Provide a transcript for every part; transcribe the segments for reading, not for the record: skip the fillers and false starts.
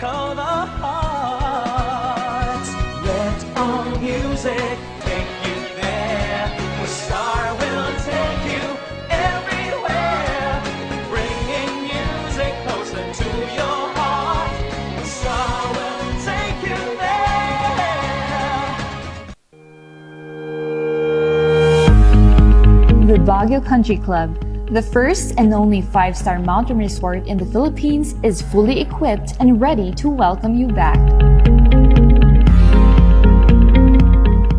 of the heart. Let our music take you there, where Star will take you everywhere, bringing music closer to your heart. Star will take you there. The Baguio Country Club, the first and only 5-star mountain resort in the Philippines, is fully equipped and ready to welcome you back.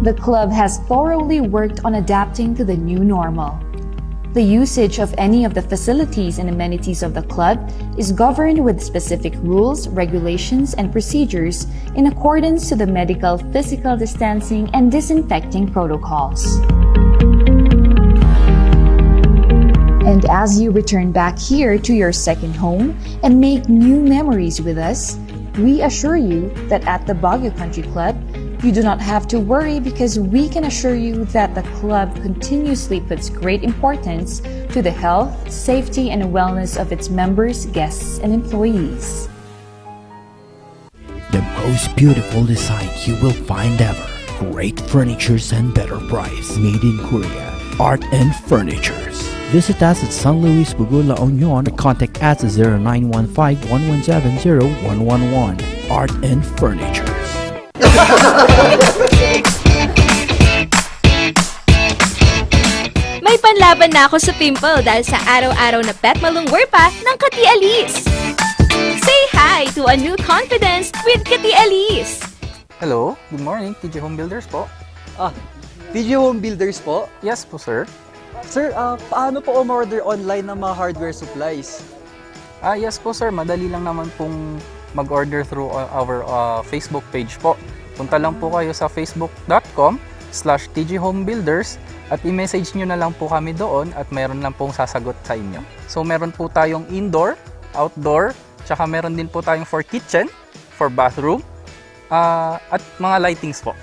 The club has thoroughly worked on adapting to the new normal. The usage of any of the facilities and amenities of the club is governed with specific rules, regulations, and procedures in accordance to the medical, physical distancing, and disinfecting protocols. And as you return back here to your second home and make new memories with us, we assure you that at the Baguio Country Club, you do not have to worry, because we can assure you that the club continuously puts great importance to the health, safety, and wellness of its members, guests, and employees. The most beautiful design you will find ever. Great furnitures and better price. Made in Korea. Art and Furnitures. Visit us at San Luis, Bugula, La Union, or contact us at 0915-117-0111. Art and Furnitures. May panlaban na ako sa pimple dahil sa araw-araw na pet malungwer pa ng Kati Alice. Say hi to a new confidence with Kati Alice. Hello, good morning, TJ Home Builders po. TJ Home Builders po? Yes po, sir. Sir, paano po umorder online ng mga hardware supplies? Yes po, sir. Madali lang naman pong mag-order through our Facebook page po. Punta lang po kayo sa facebook.com/tjhomebuilders at i-message nyo na lang po kami doon at meron lang pong sasagot sa inyo. So, meron po tayong indoor, outdoor, tsaka meron din po tayong for kitchen, for bathroom, at mga lightings po.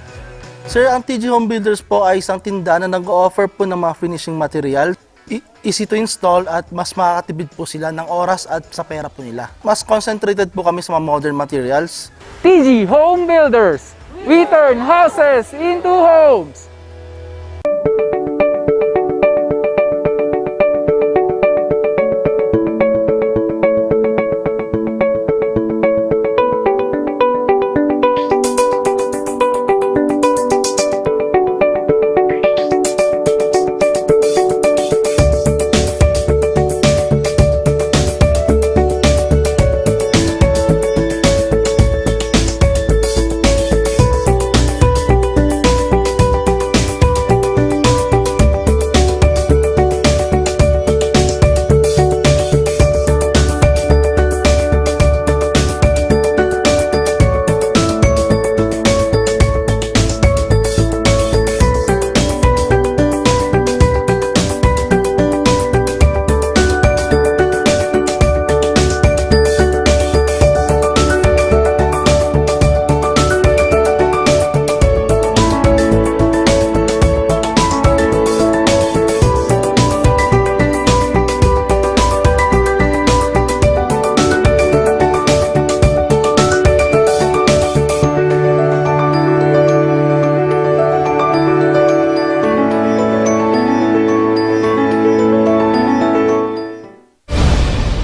Sir, ang TJ Home Builders po ay isang tindahan na nag-o-offer po ng mga finishing material. Easy to install at mas makakatipid po sila ng oras at sa pera po nila. Mas concentrated po kami sa mga modern materials. TJ Home Builders! We turn houses into homes!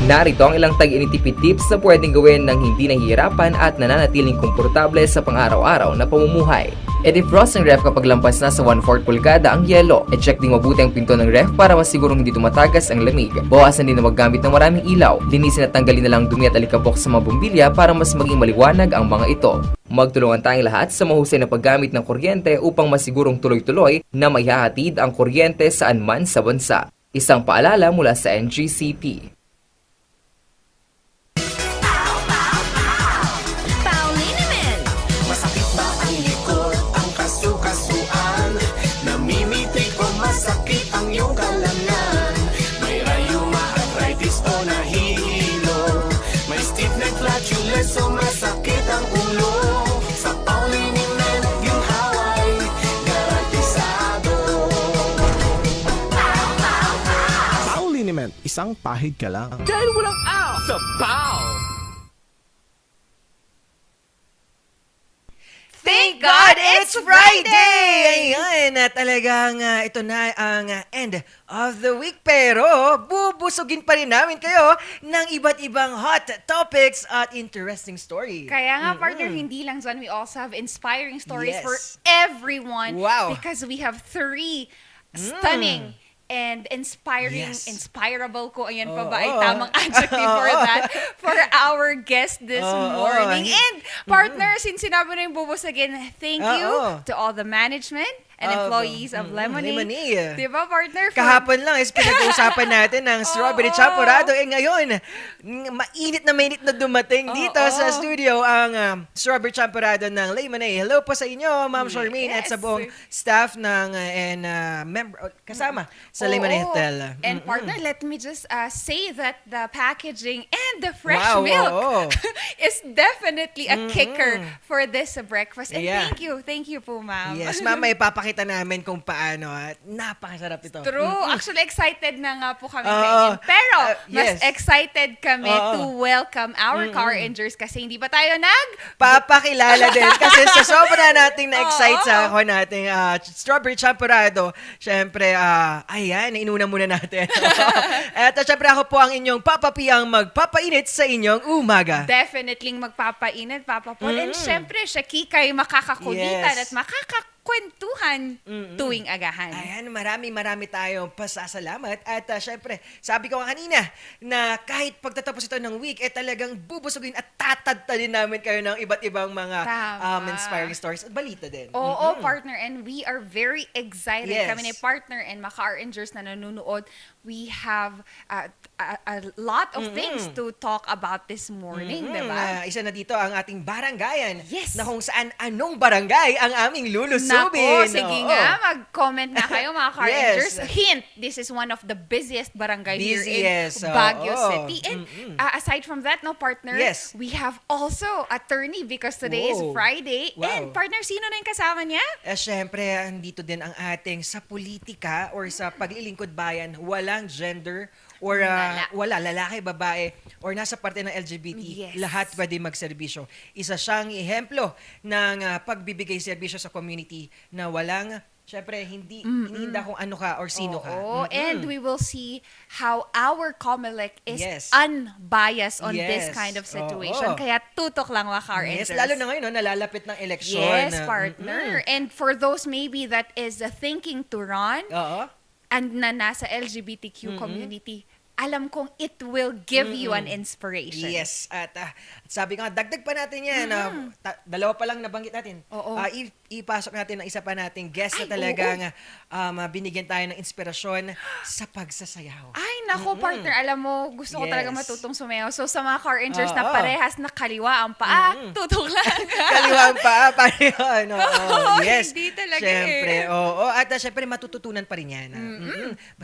Narito ang ilang tag-initipid tips na pwedeng gawin ng hindi nahihirapan at nananatiling komportable sa pang-araw-araw na pamumuhay. I-defrost ang ref kapag lampas na sa 1/4 pulgada ang yelo. I-check ding mabuti ang pinto ng ref para masigurong hindi tumatagas ang lamig. Bawasan din na maggamit ng maraming ilaw. Linisin at tanggalin na lang dumi at alikabok sa mga bumbilya para mas maging maliwanag ang mga ito. Magtulungan tayong lahat sa mahusay na paggamit ng kuryente upang masigurong tuloy-tuloy na maihahatid ang kuryente saan man sa bansa. Isang paalala mula sa NGCP. So masakit ang ulo sa Pauliniment, yung haway garantisado. Pauliniment, isang pahid ka lang. Dahil walang aw sa PAW! Thank God it's Friday! Ayan, talagang ito na ang end of the week. Pero bubusugin pa rin namin kayo ng iba't ibang hot topics at interesting stories. Kaya nga, partner, hindi lang dyan. We also have inspiring stories Yes. for everyone. Wow. Because we have 3 stunning and inspiring, Yes. inspirable ko. Ayan pa ba Oo. ay tamang adjective for that? For our guest this morning. And partner, since sinabi na yung bubusagin, thank you Oo. to all the management and employees of Lemonade. Lemonade. Diba, partner? Kahapon lang is pinag-uusapan natin ng strawberry champorado. Ngayon, mainit na dumating dito sa studio ang strawberry champorado ng Lemonade. Hello po sa inyo, Ma'am Charmaine, at sa buong staff ng kasama sa Lemonade Hotel. And partner, let me just say that the packaging and the fresh Wow, milk oo. is definitely a kicker for this breakfast. And Yeah. thank you po, ma'am. Yes, ma'am, may ipapakita namin kung paano. At napakasarap ito. True. Actually, excited na nga po kami Oo. ngayon. Pero, mas yes. excited kami Oo. to welcome our car rangers kasi hindi ba tayo Papakilala din. Kasi sa sobra nating na-excite Oo. sa ako nating strawberry champorado, syempre, ayan, inuna muna natin. At syempre ako po ang inyong papapiyang magpapainit sa inyong umaga. Definitely magpapainit, papapol. And syempre, siya kikay makakakulitan Yes. at makakakwentuhan tuwing agahan. Ayan, marami tayong pasasalamat. At syempre, sabi ko nga kanina na kahit pagtatapos ito ng week, talagang bubusugin at tatadtadin namin kayo ng iba't ibang mga Tama. inspiring stories at balita din. Oo, partner. And we are very excited. Yes. Kami ni partner and mga car-rangers na nanonood. We have a lot of things to talk about this morning, diba? Isa na dito ang ating barangayan. Yes. Na kung saan anong barangay ang aming lulusubin. Nako, sige Oo. nga, mag-comment na kayo mga car Yes. rangers. Hint, this is one of the busiest barangay here Busiest, in Baguio oo. City. And aside from that, no, partner, Yes. we have also attorney because today is Whoa. Friday. Wow. And partner, sino na yung kasama niya? Syempre, andito din ang ating sa politika or sa paglilingkod bayan, walang gender or wala, lalaki, babae, or nasa parte ng LGBT, Yes. lahat pwede magserbisyo. Isa siyang ehemplo ng pagbibigay serbisyo sa community na walang, syempre, hindi iniinda kung ano ka or sino ka. Oo, and we will see how our COMELEC is Yes. unbiased on this Yes. kind of situation. Oo. Kaya tutok lang mga car Yes, rangers. lalo na ngayon, no, nalalapit ng eleksyon. Yes, partner. And for those maybe that is thinking to run, Oo. and na nasa LGBTQ community, alam kong it will give you an inspiration. Yes, at sabi ko nga, dagdag pa natin yan. Dalawa pa lang nabanggit natin. Oo. Ipasok natin ang isa pa nating guest na talagang binigyan tayo ng inspirasyon sa pagsasayaw. Ay, nako, partner. Alam mo, gusto ko Yes. talaga matutong sumayaw. So, sa mga car rangers na Oo. parehas na kaliwa ang paa, tutok lang. Kaliwang pa, pareho. No? Oo, Yes. hindi talaga Siyempre, eh. oo. At syempre, matututunan pa rin yan.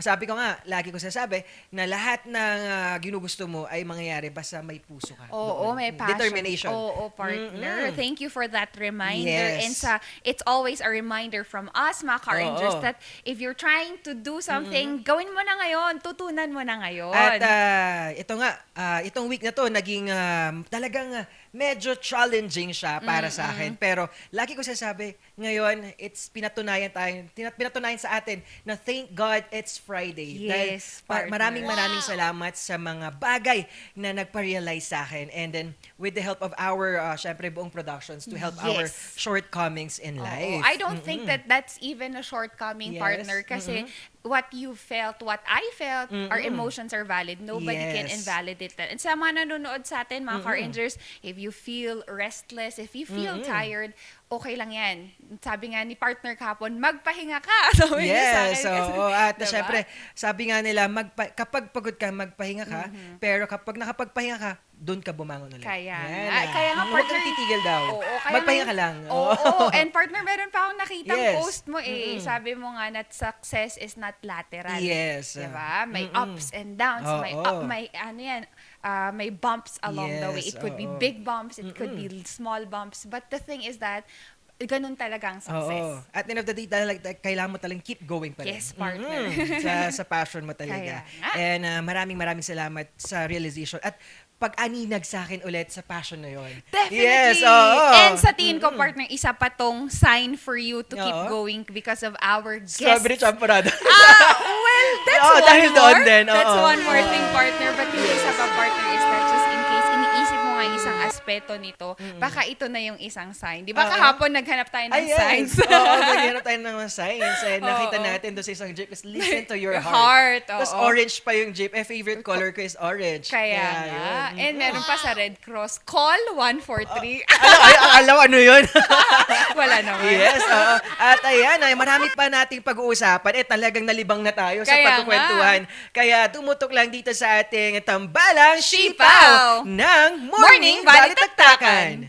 Sabi ko nga, lagi ko sasabi, na lahat ng ginugusto mo ay mangyayari basta may puso ka. Oo, doon. may passion. Determination. Oo, partner. Thank you for that reminder. Yes. And it's always a reminder from us, mga car rangers, Oo. that if you're trying to do something, gawin mo na ngayon, tutunan mo na ngayon. At ito nga, itong week na to naging talagang medyo challenging siya para sa akin. Pero lagi ko sasabi, ngayon, pinatunayan sa atin na thank God it's Friday. Dahil Yes, partner. maraming salamat sa mga bagay na nagpa-realize sa akin. And then, with the help of our, syempre, buong productions to help our Yes. shortcomings in life. I don't think that that's even a shortcoming, Yes. partner, kasi what you felt, what I felt, our emotions are valid. Nobody can Yes. invalidate that. And sa mga nanonood sa atin, mga car rangers, if you feel restless, if you feel tired, okay lang yan. Sabi nga ni partner kahapon, magpahinga ka. Sabi niya sa Yes, akin kasi, oo. At diba? syempre, sabi nga nila, kapag pagod ka, magpahinga ka. Pero kapag nakapagpahinga ka, doon ka bumangon ulit. Kaya Yan, nga. Kaya nga, Huwag partner. kang titigil daw. Oo, kaya Magpahinga ka nga- lang. Oo. And partner, meron pa akong nakitang Yes. post mo eh. Sabi mo nga na success is not lateral. Yes. Diba? May ups and downs. Oo. May ano yan, may bumps along the way. Yes, It could be oo. big bumps. It could be small bumps. But the thing is that ganun talaga ang success. Oo. At the end of the day, kailangan mo talagang keep going pa rin. Yes, partner. sa passion mo talaga. Kaya nga. And maraming salamat sa realization. At pag-aninag sa akin ulit sa passion na yon. Definitely. Yes, oo. And sa tingin ko, partner, isa pa tong sign for you to keep Oo. going because of our guests. Strawberry champorado. Well, that's Oo, one dahil more. doon din, That's oo. one more thing, partner. But yung isa pa, partner, is that just in case iniisip mo nga yung isang aspeto nito, baka ito na yung isang sign. Di ba Oo. kahapon naghanap tayo ng Ayan. signs? Oo, nagyan tayo ng mga signs. And nakita Oo. natin doon sa isang jeep is listen to your Your heart. heart, Tapos oo. orange pa yung jeep. Favorite color ko is orange. Kaya nga. yun. And meron pa sa Red Cross, call 143. Alam, ano yun? Wala naman. Yes, oo. At ayan, marami pa nating pag-uusapan. Talagang nalibang na tayo sa Kaya pagkukwentuhan. Kaya tumutok lang dito sa ating tambalang Sipaw Sipaw ng Morning Morning Balitaktakan.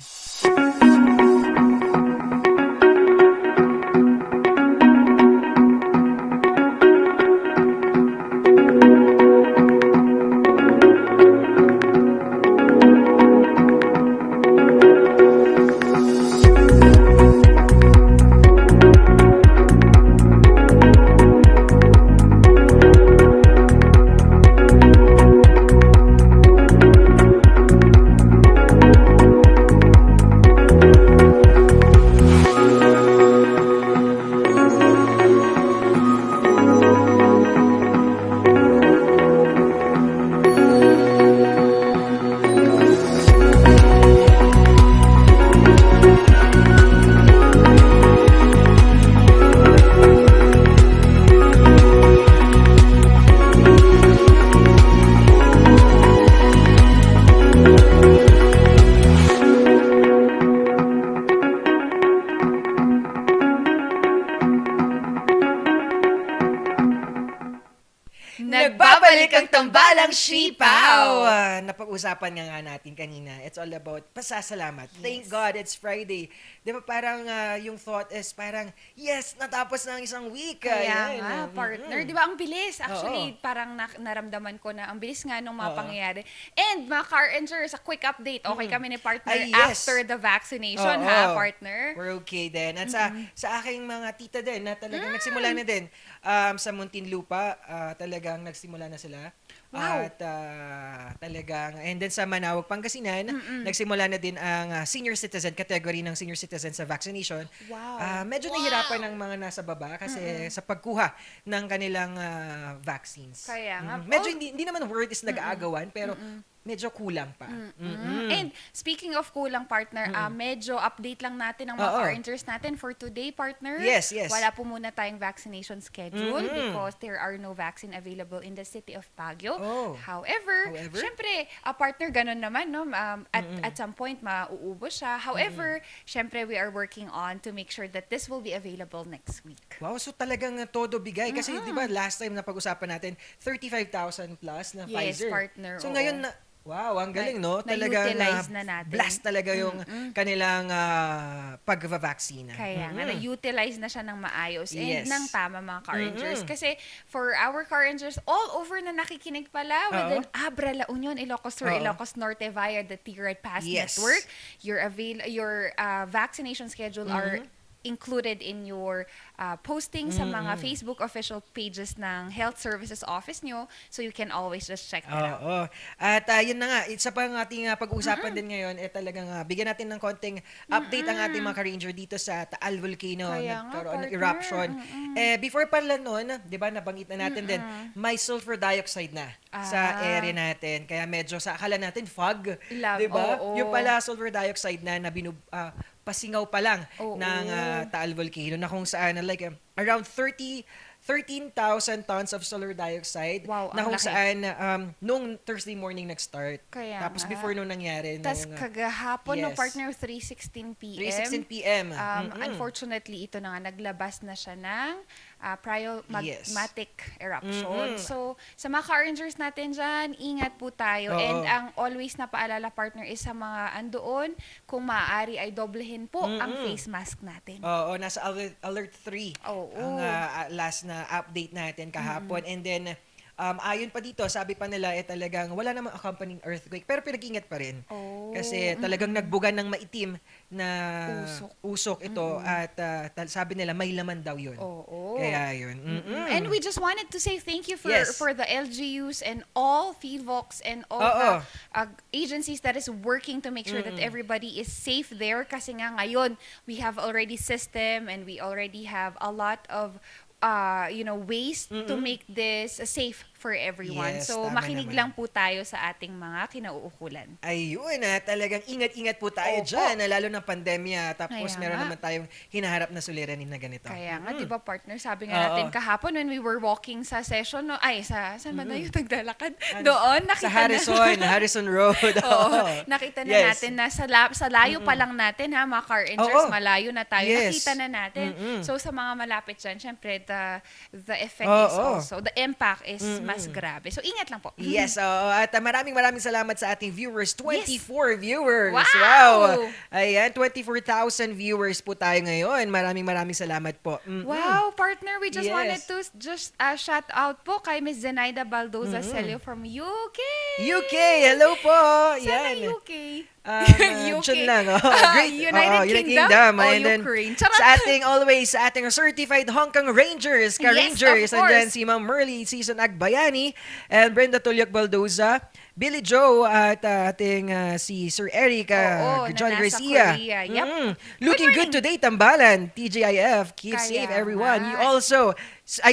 Nagbabalik ang tambalang Sipaw! Napag-usapan nga natin kanina. It's all about pasasalamat. Thank God it's Friday. Di ba parang yung thought is parang, yes, natapos na ang isang week. Kaya Ayan. nga, partner. Di ba, ang bilis. Oo. Actually, parang naramdaman ko na ang bilis nga nung mga Oo. pangyayari. And mga car engineers, a quick update. Okay kami ni partner Ay, yes. after the vaccination, Oo. ha, partner? We're okay din. At sa aking mga tita din, na talagang nagsimula na din sa Muntinlupa, talagang nagsimula na sila. Wow. At talagang, and then sa Manawag, Pangasinan, nagsimula na din ang senior citizen, category ng senior citizen sa vaccination. Wow. Medyo nahihirapan ng mga nasa baba kasi sa pagkuha ng kanilang vaccines. Kaya nga. Medyo hindi naman word is nag-aagawan, pero medyo kulang pa. And speaking of kulang, partner, medyo update lang natin ang mga Oo. car engineers natin for today, partner. Yes, yes. Wala po muna tayong vaccination schedule because there are no vaccine available in the city of Baguio. Oh. However, syempre, partner, ganun naman, no? At some point, mauubos siya. However, syempre, we are working on to make sure that this will be available next week. Wow, so talagang todo bigay. Kasi di ba last time na pag-usapan natin, 35,000 plus na Yes, Pfizer. partner, So oo. ngayon, wow, ang galing, no? Talagang Na-utilize na natin. blast talaga yung kanilang pag-vaccine. Kaya nga, na-utilize na siya ng maayos Yes. and ng tama mga car engineers. Kasi for our car engineers, all over na nakikinig pala within Abra, La Union, Ilocos Sur, Oo. Ilocos Norte via the T-Ride Pass Yes. Network. Your vaccination schedule are included in your posting sa mga Facebook official pages ng Health Services Office nyo, so you can always just check that out. Oo. At yun na nga, isa pa ang ating pag-uusapan din ngayon, talagang bigyan natin ng konting update ang ating mga ka-ranger dito sa Taal Volcano. Kaya nga, Nagkaroon ng partner. eruption. Before pala nun, di ba, nabanggit na natin din, may sulfur dioxide na sa area natin. Kaya medyo sa akala natin, fog. Di ba? Oo. Yung pala sulfur dioxide na pasingaw pa lang Oo. ng Taal Volcano na kung saan like around 13,000 tons of sulfur dioxide Wow, na ang kung laki. saan nung Thursday morning nag-start. Kaya Tapos nga. before nung nangyari. Tas nung, kagahapon, no, yes. partner, 3:16 p.m. 3:16 p.m. Unfortunately, ito na nga, naglabas na siya ng Yes. magmatic eruption. So, sa mga car engineers natin dyan, ingat po tayo. Oo. And ang always na paalala, partner, is sa mga andoon, kung maaari ay doblehin po ang face mask natin. Oo, nasa alert 3 Oo. ang last na update natin kahapon. And then, ayon pa dito, sabi pa nila talagang wala namang accompanying earthquake pero pinag-ingat pa rin. Kasi talagang nagbuga ng maitim na usok ito at sabi nila may laman daw yun. Oo. Kaya yun. And we just wanted to say thank you for Yes. for the LGUs and all FIVOX and all Oo. the agencies that is working to make sure that everybody is safe there. Kasi nga ngayon, we have already system and we already have a lot of ways to make this safe for everyone. Yes, So tama makinig naman. lang po tayo sa ating mga kinauukulan. Ayun, talagang ingat-ingat po tayo Opo. dyan, lalo ng pandemya. Tapos Kaya meron nga. naman tayong hinaharap na suliranin na ganito. Kaya nga, di ba partner, sabi nga natin kahapon when we were walking sa session, saan ba na yung naglalakad? Doon, nakita Sa Harrison Road. Oo, nakita na Yes. natin na sa layo pa lang natin mga car engineers, Oo. malayo na tayo. Yes. Nakita na natin. So sa mga malapit dyan, syempre the effect is Oo. also, the impact is mas grabe. So ingat lang po. Yes, at maraming salamat sa ating viewers. 24 viewers. Wow! Ayan, 24,000 viewers po tayo ngayon. Maraming salamat po. Wow, partner, we just Yes. wanted to just shout out po kay Miss Zenaida Baldoza Celio from UK. UK, hello po. Sana Yan. UK. UK. Dyan lang. Great. United Kingdom o And then, Ukraine. Charot. sa ating certified Hong Kong Rangers, ka-Rangers, of course. andyan si Ma'am Merly Season Agbayani, and Brenda Tulyak Baldoza, Billy Joe, at ating si Sir Eric, Oo, John na nasa Garcia. Korea. Yep. Looking Good good today, Tambalan, TJIF, keep Kaya safe everyone. nga. You also,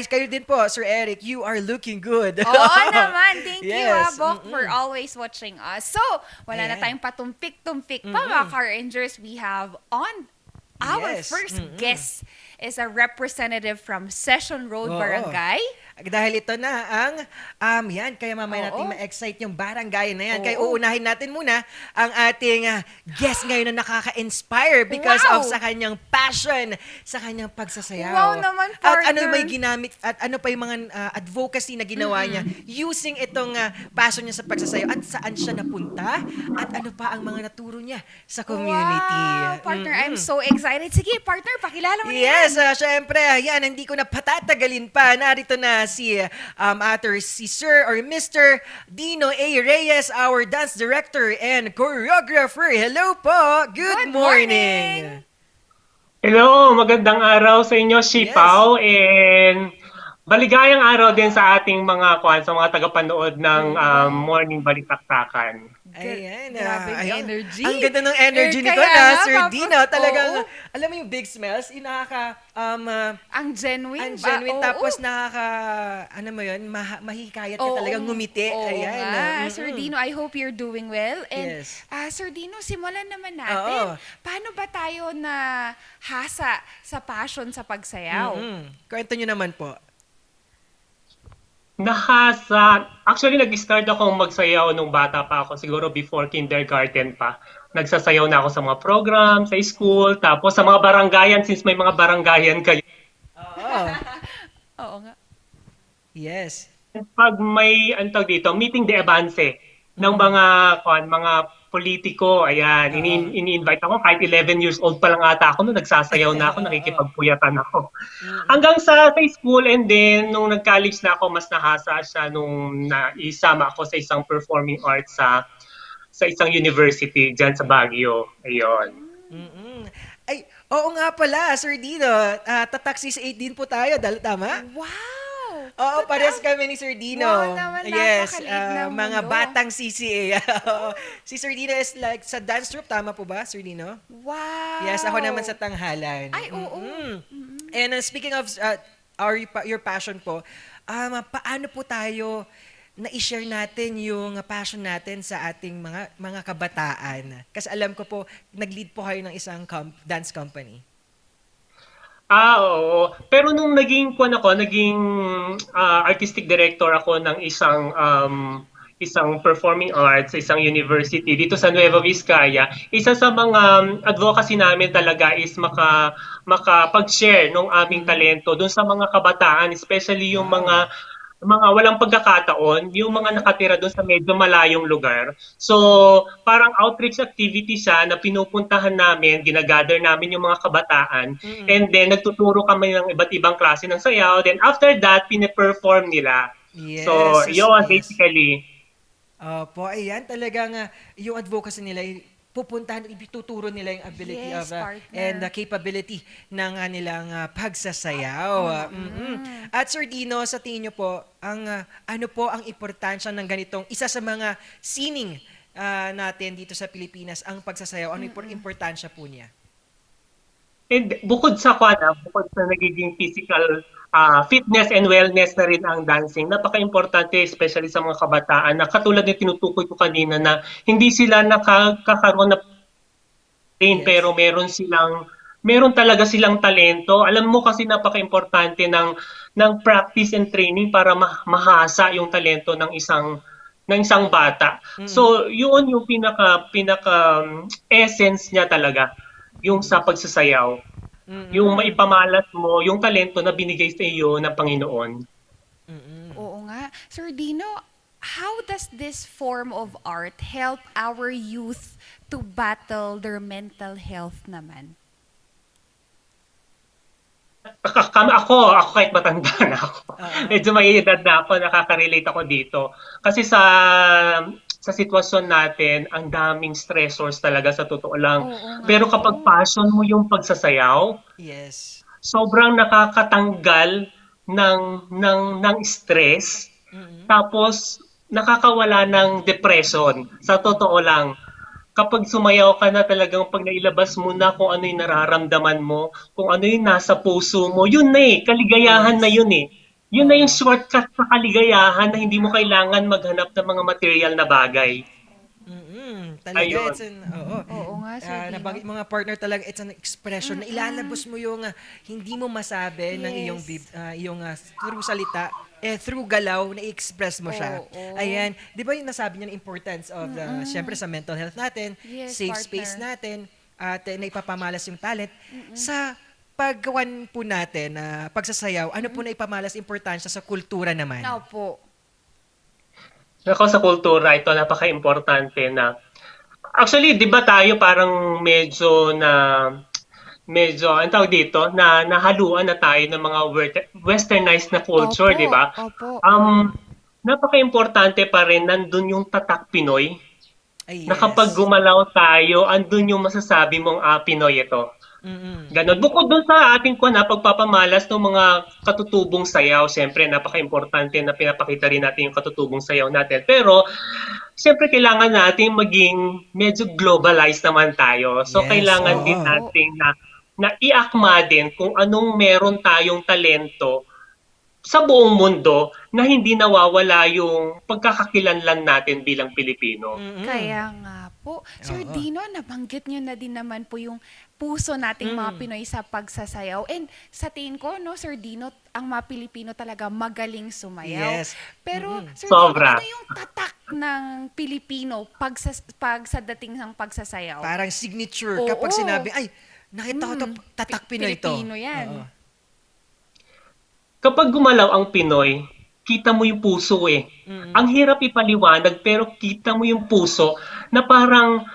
kayo din po, Sir Eric, you are looking good. Oo naman. Thank you, Yes. Bok, for always watching us. So, wala na Ayan. tayong patumpik-tumpik pa, mga car rangers. We have on our Yes. first guest is a representative from Session Road Oo. Barangay. Dahil ito na ang yan, kaya mamaya natin Oo. ma-excite yung barangay na yan. Kaya Oo. uunahin natin muna ang ating guest ngayon na nakaka-inspire because Wow. of sa kanyang passion, sa kanyang pagsasayaw. Wow naman, At ano partner. may ginamit, at ano pa yung mga advocacy na ginawa niya using itong passion niya sa pagsasayaw at saan siya napunta at ano pa ang mga naturo niya sa community. Wow, partner, I'm so excited. Sige, partner, pakilala mo na yan. Yes, syempre, yan, hindi ko na patatagalin pa. Narito na si Sir or Mr. Dino A. Reyes, our dance director and choreographer. Hello po. Good morning. Hello, magandang araw sa inyo, Sipaw, and baligayang araw din sa ating mga sa mga tagapanood ng Morning Balitaktakan. Ayan. Grabe yung ayun. energy. Ang ganda ng energy Eh, nito kaya na, nga, Sir tapos- Dino. Talagang, Oo. alam mo yung big smells, yung Ang genuine. ang genuine, Oo. tapos ano mo yun, mahikayat ka Oo. talagang ngumiti. Oo Ayan. nga. Sir Dino, I hope you're doing well. And Yes. Sir Dino, simulan naman natin. Oo. Paano ba tayo na hasa sa passion sa pagsayaw? Kwento nyo naman po. Actually, nag-start akong magsayaw nung bata pa ako, siguro before kindergarten pa. Nagsasayaw na ako sa mga program, sa school, tapos sa mga barangayan, since may mga barangayan kayo. Oo nga. Yes. Pag may, dito, meeting de avance ng mga politiko, ayan, ini-invite ako, kahit 11 years old pa lang ata ako, nung nagsasayaw na ako, nakikipagpuyatan ako. Hanggang sa school, and then, nung nag-college na ako, mas nahasa siya nung naisama ako sa isang performing arts sa isang university dyan sa Baguio. Ayun. Ay, oo nga pala, Sir Dino. Tataksis 8 din po tayo, tama? Wow! Oo, pares kami ni Sir Dino. Wow naman, Yes, napakaliit ng mga mundo. batang CCA. Si Sir Dino is like sa dance troupe, tama po ba, Sir Dino? Wow! Yes, ako naman sa tanghalan. Ay, oo. And speaking of your passion po, paano po tayo na-share natin yung passion natin sa ating mga kabataan? Kasi alam ko po, nag-lead po kayo ng isang dance company. Oo. Pero nung naging artistic director ako ng isang performing arts sa isang university dito sa Nueva Vizcaya, isa sa mga advocacy namin talaga is makapag-share ng aming talento dun sa mga kabataan, especially yung mga walang pagkakataon, yung mga nakatira doon sa medyo malayong lugar. So, parang outreach activity siya na pinupuntahan namin, ginagather namin yung mga kabataan, and then nagtuturo kami ng iba't ibang klase ng sayaw. Then after that, pine-perform nila. Yes, So, yun, yes. basically. Po, ayan, talagang yung advocacy nila pupuntahan, ituturo nila yung ability Yes, partner. and the capability ng nilang pagsasayaw. At Sir Dino, sa tingin niyo po, ano po ang importansya ng ganitong isa sa mga sining natin dito sa Pilipinas, ang pagsasayaw? Ano yung importansya po niya? And bukod sa nagiging physical fitness and wellness na rin ang dancing, napaka-importante especially sa mga kabataan na katulad ng tinutukoy ko kanina na hindi sila nakakaroon na pero meron talaga silang talento. Alam mo kasi napaka-importante ng practice and training para mahasa yung talento ng isang bata. So, yun yung pinaka essence niya talaga, yung sa pagsasayaw. Yung maipamalas mo yung talento na binigay sa iyo ng Panginoon. Oo nga. Sir Dino, how does this form of art help our youth to battle their mental health naman? Ako kahit matanda na ako. Medyo may edad na ako, nakaka-relate ako dito. Kasi sa sitwasyon natin, ang daming stressors talaga sa totoo lang. Pero kapag passion mo yung pagsasayaw, yes, sobrang nakakatanggal ng stress. Tapos nakakawala ng depression. Sa totoo lang, kapag sumayaw ka na talagang pag nailabas mo na kung ano yung nararamdaman mo, kung ano yung nasa puso mo, yun na kaligayahan na yun Yun na yung shortcut sa kaligayahan na hindi mo kailangan maghanap ng mga material na bagay. Talaga, Oo nga, Sir Dino. Nabanggit mga partner talaga, it's an expression na ilalabas mo yung hindi mo masabi ng iyong through salita, through galaw, na i-express mo siya. Ayan, di ba yung nasabi niya ng importance of, syempre sa mental health natin, safe space natin, at naipapamalas yung talent. Sa paggawan po natin na pagsasayaw, ano po na ipamalas importansya sa kultura naman? Opo. Ako sa kultura, ito napaka-importante na actually, di ba tayo parang medyo, ang tawag dito, na nahaluan na tayo ng mga westernized na culture, di ba? Napaka-importante pa rin, nandun yung tatak Pinoy. Na kapag gumalaw tayo, andun yung masasabi mong, Pinoy ito. Ganon. Bukod dun sa ating pagpapamalas ng mga katutubong sayaw, siyempre napaka-importante na pinapakita rin natin yung katutubong sayaw natin. Pero, siyempre kailangan natin maging medyo globalized naman tayo. So, kailangan din natin na iakma din kung anong meron tayong talento sa buong mundo na hindi nawawala yung pagkakakilanlan natin bilang Pilipino. Kaya nga po. Sir Dino, nabanggit nyo na din naman po yung puso nating mga Pinoy sa pagsasayaw. And sa tingin ko, no, Sir Dino, ang mga Pilipino talaga magaling sumayaw. Yes. Pero, Sir Sobra. Dino, ano yung tatak ng Pilipino pag sa dating ng pagsasayaw? Parang signature. Kapag sinabi, ay, nakita ko tatak Pinoy ito. Pilipino yan. Kapag gumalaw ang Pinoy, kita mo yung puso Ang hirap ipaliwanag pero kita mo yung puso na parang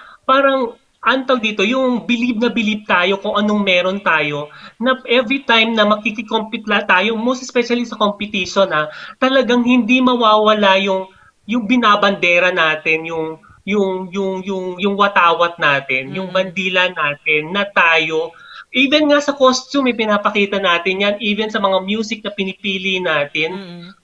antaw dito, yung believe tayo kung anong meron tayo, na every time na makikikompete tayo, most especially sa competition, talagang hindi mawawala yung binabandera natin, yung watawat natin, yung bandila natin na tayo. Even nga sa costume, pinapakita natin yan. Even sa mga music na pinipili natin,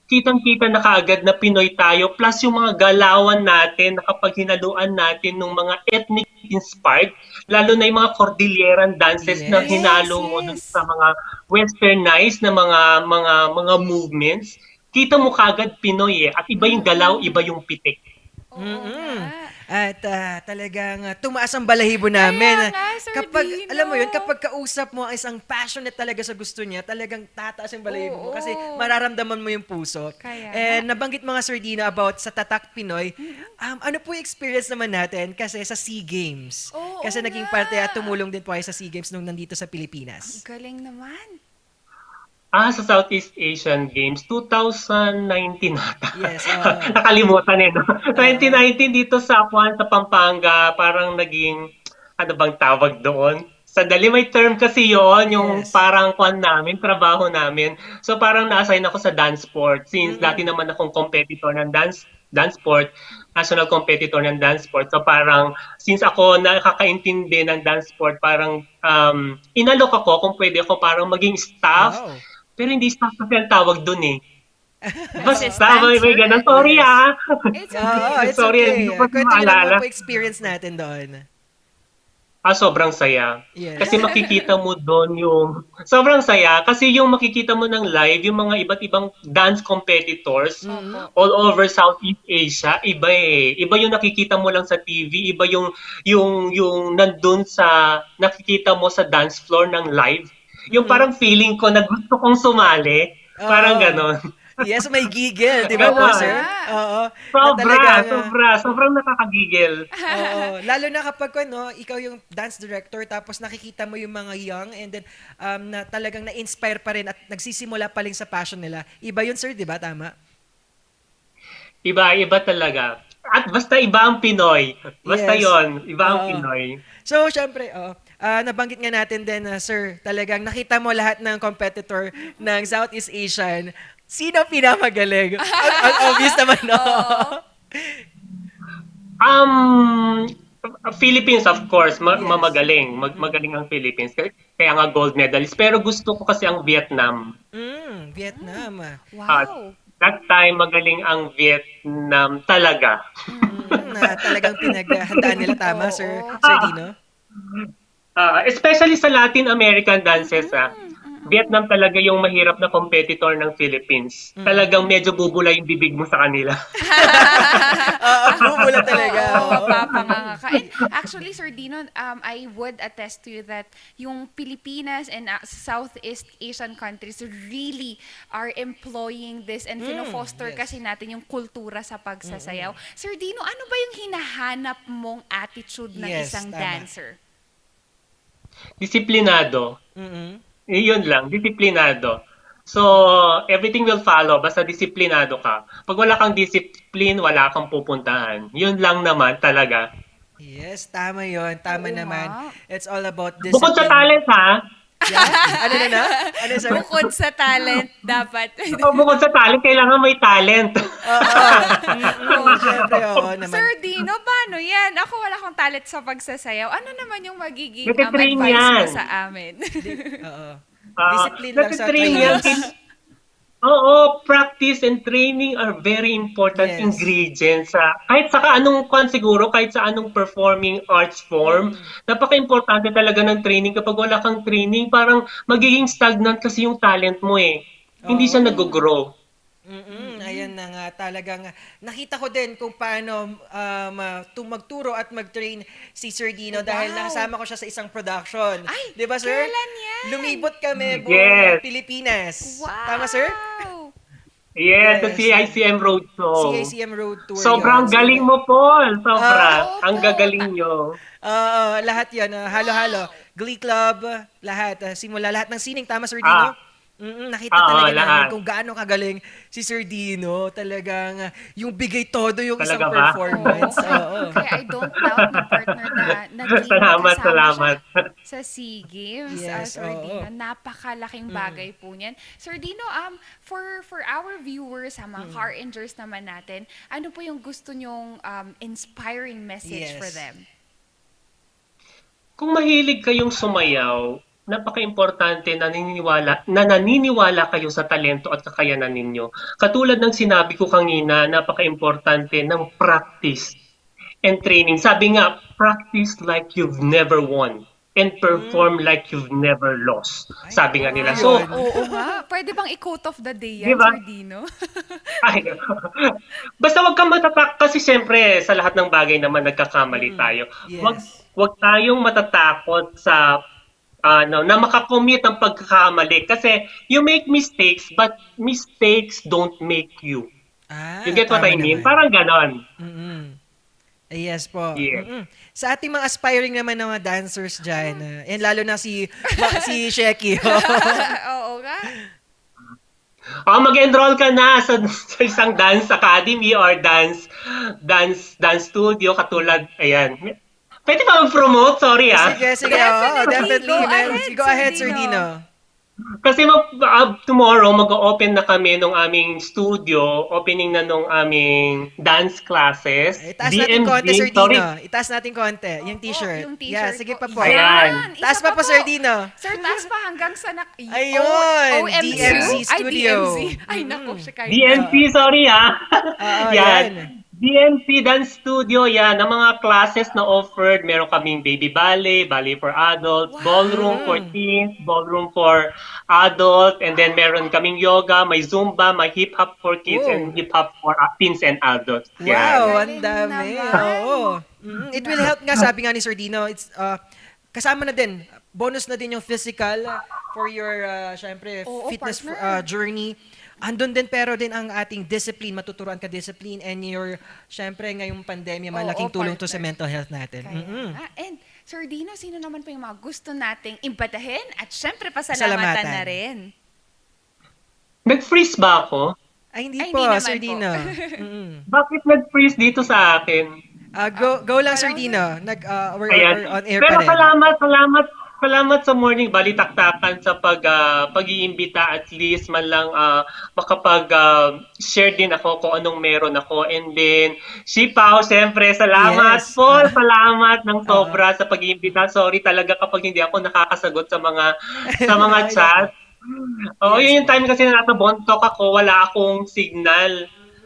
kitang-kita na kaagad na Pinoy tayo. Plus yung mga galawan natin na kapag hinaluan natin ng mga ethnic-inspired, lalo na yung mga Cordilleran dances na hinalo mo sa mga westernized na mga movements, kita mo kaagad Pinoy At iba yung galaw, iba yung pitik. At talagang tumaas ang balahibo namin. Sir Kapag, Dino. alam mo yun, kapag kausap mo ang isang passionate talaga sa gusto niya, talagang tataas ang balahibo mo kasi mararamdaman mo yung puso. And nabanggit mga Sir Dino about sa Tatak Pinoy, ano po yung experience naman natin kasi sa SEA Games? Kasi naging parte at tumulong din po kayo sa SEA Games nung nandito sa Pilipinas. Galing naman. Sa Southeast Asian Games, 2019 nata. Yes. Nakalimutan no? 2019 dito sa Pampanga, parang naging, ano bang tawag doon? Sandali, may term kasi yon yung parang trabaho namin. So parang na-assign ako sa dance sport since dati naman akong competitor ng dance sport, national competitor ng dance sport. So parang, since ako nakakaintindi ng dance sport, parang inalok ako kung pwede ako parang maging staff. Wow. Pero hindi staff kasi ang tawag dun eh. Assistant, may ganun. Sorry ah. It's Oo, okay. it's Sorry, okay. hindi ko Kwento nyo maalala. naman po experience natin doon. Sobrang saya. Yes. Kasi makikita mo doon yung... Sobrang saya kasi yung makikita mo ng live, yung mga iba't ibang dance competitors all over Southeast Asia, iba eh. Iba yung nakikita mo lang sa TV, iba yung nandun sa... nakikita mo sa dance floor ng live. Yung parang feeling ko na gusto kong sumali. Parang ganon. Yes, may gigil, di ba po, Oo. sir? Oo. Na talagang, Sobrang nakakagigil. oo. Lalo na kapag ikaw yung dance director tapos nakikita mo yung mga young and then na talagang na-inspire pa rin at nagsisimula pa rin sa passion nila. Iba yun, sir, di ba? Tama? Iba talaga. At basta iba ang Pinoy. Basta Yes. yon, iba ang Oo. Pinoy. So, syempre, nabanggit nga natin din, sir, talagang nakita mo lahat ng competitor ng Southeast Asian. Sino pinamagaling? Ang obvious naman, no? Philippines, of course, mamagaling. Magaling ang Philippines. Kaya nga gold medalist. Pero gusto ko kasi ang Vietnam. Vietnam. Wow. That time, magaling ang Vietnam talaga. Na talagang pinaghandaan nila. Tama, Sir Dino? Especially sa Latin American dances, Vietnam talaga yung mahirap na competitor ng Philippines. Talagang medyo bubula yung bibig mo sa kanila. Bubula talaga. Oo, mapapanganga ka. And actually, Sir Dino, I would attest to you that yung Pilipinas and Southeast Asian countries really are employing this and fino-foster kasi natin yung kultura sa pagsasayaw. Sir Dino, ano ba yung hinahanap mong attitude ng isang dancer? Disiplinado. Yun lang, disiplinado. So, everything will follow basta disiplinado ka. Pag wala kang discipline, wala kang pupuntahan. Yun lang naman talaga. Yes, tama yun. Tama naman. It's all about discipline. Bukod sa talent, ha? Yeah? Ano, sir? Bukod sa talent, dapat. Bukod sa talent, kailangan may talent. Siyempre, oo naman. Sir Dino, paano yan? Ako wala akong talent sa pagsasayaw. Ano naman yung magiging Natitrain advice yan. mo sa amin? Oo. Discipline lang sa Natitrain yan. Oo, practice and training are very important ingredients. Kahit sa anong siguro, kahit sa anong performing arts form, napaka-importante talaga ng training. Kapag wala kang training, parang magiging stagnant kasi yung talent mo eh. Hindi siya nag-grow. Ayan na nga, talagang nakita ko din kung paano magturo at mag-train si Sir Dino dahil nakasama ko siya sa isang production. Ay, di ba, sir? kailan yan? Lumibot kami Yes. Pilipinas. Wow. Tama, sir? Yes, the CICM Road Show. CICM Road Tour. Sobrang yun. galing mo, Paul. Sobra. Oo, Ang gagaling nyo. Lahat yan. Halo-halo. Glee Club, lahat. Simula lahat ng sining. Tama, Sir Dino? Nakita talaga namin lahat. kung gaano kagaling si Sir Dino. Talagang yung bigay todo yung isang Talaga ba? performance. Oo. Kaya I don't doubt na partner na naging Salamat. siya sa SEA Games. Yes, Sir oo. Dino, napakalaking bagay po niyan. Sir Dino, for our viewers, mga car enjoyers naman natin, ano po yung gusto nyong inspiring message Yes. for them? Kung mahilig kayong sumayaw, napaka-importante na naniniwala kayo sa talento at kakayanan ninyo. Katulad ng sinabi ko kanina, napaka-importante ng practice and training. Sabi nga, practice like you've never won and perform like you've never lost. Sabi nga nila. So, Oo nga. Pwede bang i-quote of the day yan, Diba? Sir Dino? basta wag kang matatak kasi syempre sa lahat ng bagay naman nagkakamali tayo. Yes. Wag tayong matatakot sa na makakommit ang pagkakamali kasi you make mistakes but mistakes don't make you. You get what I tama mean? naman. Parang ganon. Yes po. Yeah. Sa ating mga aspiring naman na mga dancers dyan, and lalo na si Shecky. Oo nga. Mag-enroll ka na sa isang dance academy or dance studio katulad, ayan. Pwede ba mag-promote? Sorry Sige. Definitely. Definitely. Go ahead, Go ahead, Sir Sir Dino. Kasi tomorrow mag-open na kami nung aming studio, opening na nung aming dance classes. Itaas natin DMV, konti, Sir sorry. Dino. Itaas natin konti. Yung t-shirt. yung t-shirt Yeah, sige pa po. Ayan. Taas pa po, Sir Dino. Sir, taas pa hanggang sa Ayun, OMC. DMC Studio. Ay, naku, siya kayo. DMC, sorry ha. Oo, yan. yan. DMC Dance Studio, yan. Ang mga classes na offered, meron kaming baby ballet, ballet for adults, ballroom for teens, ballroom for adult, and then meron kaming yoga, may Zumba, may hip-hop for kids, Wow. and hip-hop for teens and adults. Yan. Wow, ang Galing dami. naman. Oo. It will help nga, sabi nga ni Sir Dino, it's kasama na din, bonus na din yung physical for your, syempre, Oo, fitness partner. journey. Andun din pero din ang ating discipline, matuturuan ka discipline and your, syempre, ngayong pandemya, malaking tulong to sa partner. mental health natin. And Sir Dino, sino naman po yung mga gusto nating impatahin at syempre pasalamatan Salamatan. na rin? Nag-freeze ba ako? Ay, hindi Ay, po, hindi naman Sir po. Dino. Bakit nag-freeze dito sa akin? Go lang, Sir Dino. We're Ayan. on air Pero pa rin. salamat sa Morning Balitaktakan sa pag-iimbita, at least man lang makapag-share din ako kung anong meron ako. And then, Pao, siyempre, salamat Yes. po. Salamat ng sobra sa pag-iimbita. Sorry talaga kapag hindi ako nakakasagot sa mga chat. Oo, yun yung time kasi na nasa Bontok ako, wala akong signal.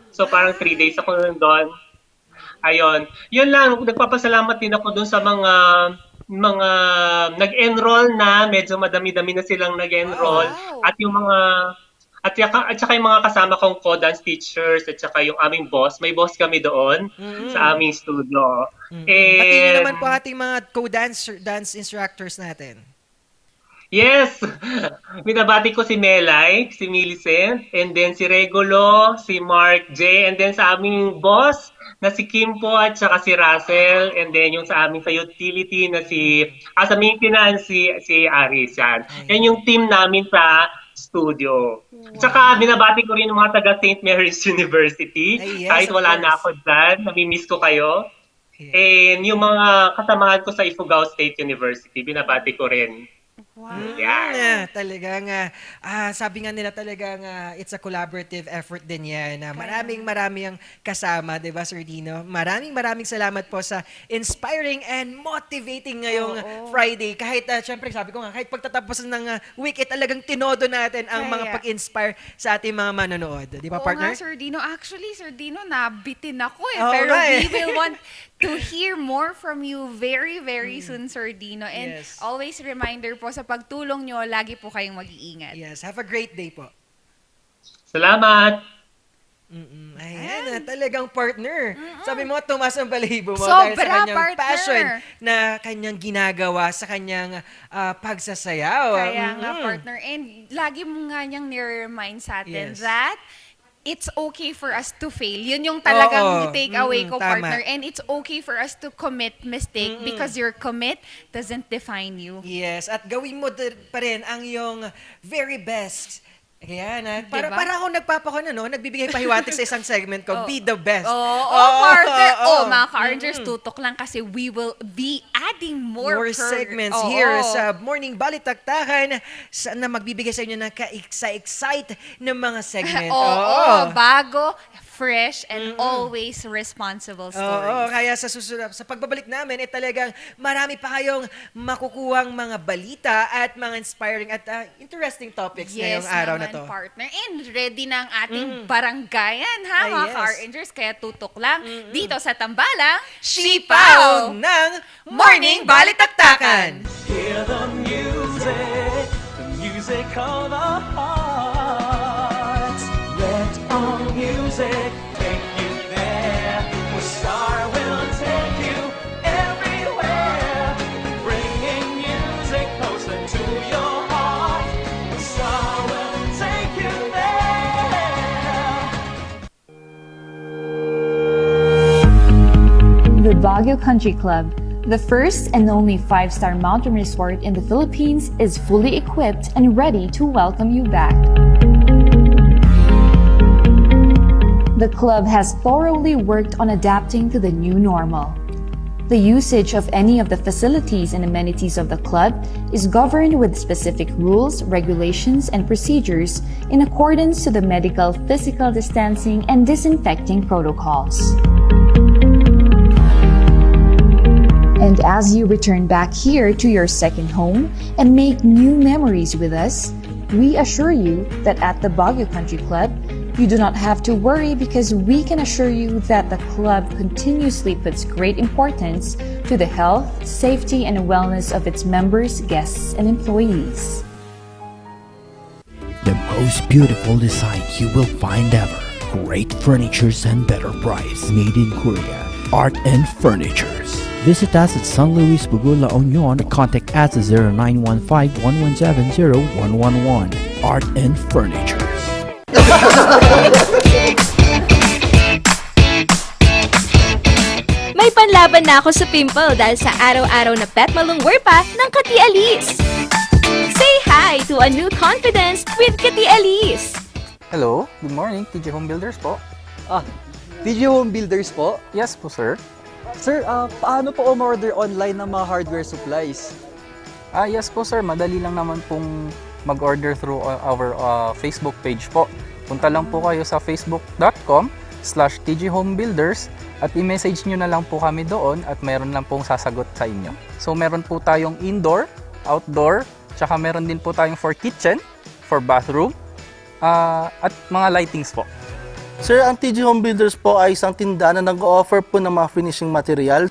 So parang 3 days ako nandun. Ayun. Yun lang, nagpapasalamat din ako dun sa mga nag-enroll na, medyo madami-dami na silang nag-enroll. Wow. At yung mga at saka yung mga kasama kong co-dance teachers at saka yung aming boss. May boss kami doon sa aming studio. Pati nyo naman po ating mga dance instructors natin. Yes! Binabati ko si Melay, si Millicent, and then si Regulo, si Mark J, and then sa aming boss na si Kimpo at saka si Russell, and then yung sa aming sa utility na sa maintenance si Aris yan. Yan yung team namin sa studio. At saka binabati ko rin yung mga taga St. Mary's University. Ay, yes, Kahit of wala na course. ako dyan, namimiss ko kayo. And yung mga kasamahan ko sa Ifugao State University, binabati ko rin. Yeah, talagang sabi nga nila talagang it's a collaborative effort din yan. Marami ang kasama, 'di ba, Sir Dino? Maraming salamat po sa inspiring and motivating ngayong Friday. Kahit syempre sabi ko nga kahit pagtatapos ng week, talagang tinodo natin ang mga pag-inspire sa ating mga manonood, 'di ba, partner? Oo nga, Sir Dino. Actually, Sir Dino, nabitin ako Oo Pero nga we will want to hear more from you very, very soon, Sir Dino. And Yes. always reminder po, sa pagtulong nyo, lagi po kayong mag-iingat. Yes, have a great day po. Salamat! Ayan, talagang partner. Sabi mo, tumas ang balahibo mo Sobra, dahil sa kanyang partner. passion na kanyang ginagawa sa kanyang pagsasayaw. Kaya nga, partner. And lagi mo nga niyang nire-remind sa atin Yes. that it's okay for us to fail. Yun yung talagang Oo. take away ko, Tama. partner. And it's okay for us to commit mistake because your commit doesn't define you. Yes, at gawin mo pa rin ang iyong very best. Kaya Diba? para ako nagbibigay pahiwatig sa isang segment ko, be the best. Partner. Mga ka-Rangers, tutok lang kasi we will be adding more segments here sa Morning Balitaktakan na magbibigay sa inyo ng ka-excite ng mga segment. Bago, fresh, and always responsible stories. Oo, kaya sa susunod, sa pagbabalik namin, talagang marami pa kayong makukuhang mga balita at mga inspiring at interesting topics ngayong araw na to. Partner. And ready na ang ating barangayan, ha, Ay, mga yes. ka-Rangers? Kaya tutok lang dito sa Tambalang Sipaw ng Morning Balitaktakan! Hear the music of the heart. Let all music take you there. Where Star will take you everywhere, bringing music closer to your heart. Where Star will take you there. The Baguio Country Club, the first and only 5-star mountain resort in the Philippines, is fully equipped and ready to welcome you back. The club has thoroughly worked on adapting to the new normal. The usage of any of the facilities and amenities of the club is governed with specific rules, regulations, and procedures in accordance to the medical, physical distancing, and disinfecting protocols. And as you return back here to your second home and make new memories with us, we assure you that at the Baguio Country Club, you do not have to worry because we can assure you that the club continuously puts great importance to the health, safety, and wellness of its members, guests, and employees. The most beautiful design you will find ever. Great furnitures and better price. Made in Korea. Art and Furnitures. Visit us at San Luis Bugo, La Union, or contact us at 0915-117-0111. Art and Furnitures. May panlaban na ako sa pimple dahil sa araw-araw na pet malungwer pa ng Kati Alice. Say hi to a new confidence with Kati Alice. Hello, good morning, TG Home Builders po. TG Home Builders po? Yes po, sir. Sir, paano po umorder online ng mga hardware supplies? Yes po, sir. Madali lang naman pong mag-order through our Facebook page po. Punta lang po kayo sa facebook.com/tghomebuilders at i-message nyo na lang po kami doon at meron lang pong sasagot sa inyo. So meron po tayong indoor, outdoor, tsaka meron din po tayong for kitchen, for bathroom, at mga lightings po. Sir, ang TG Home Builders po ay isang tindahan na nag-offer po ng mga finishing material.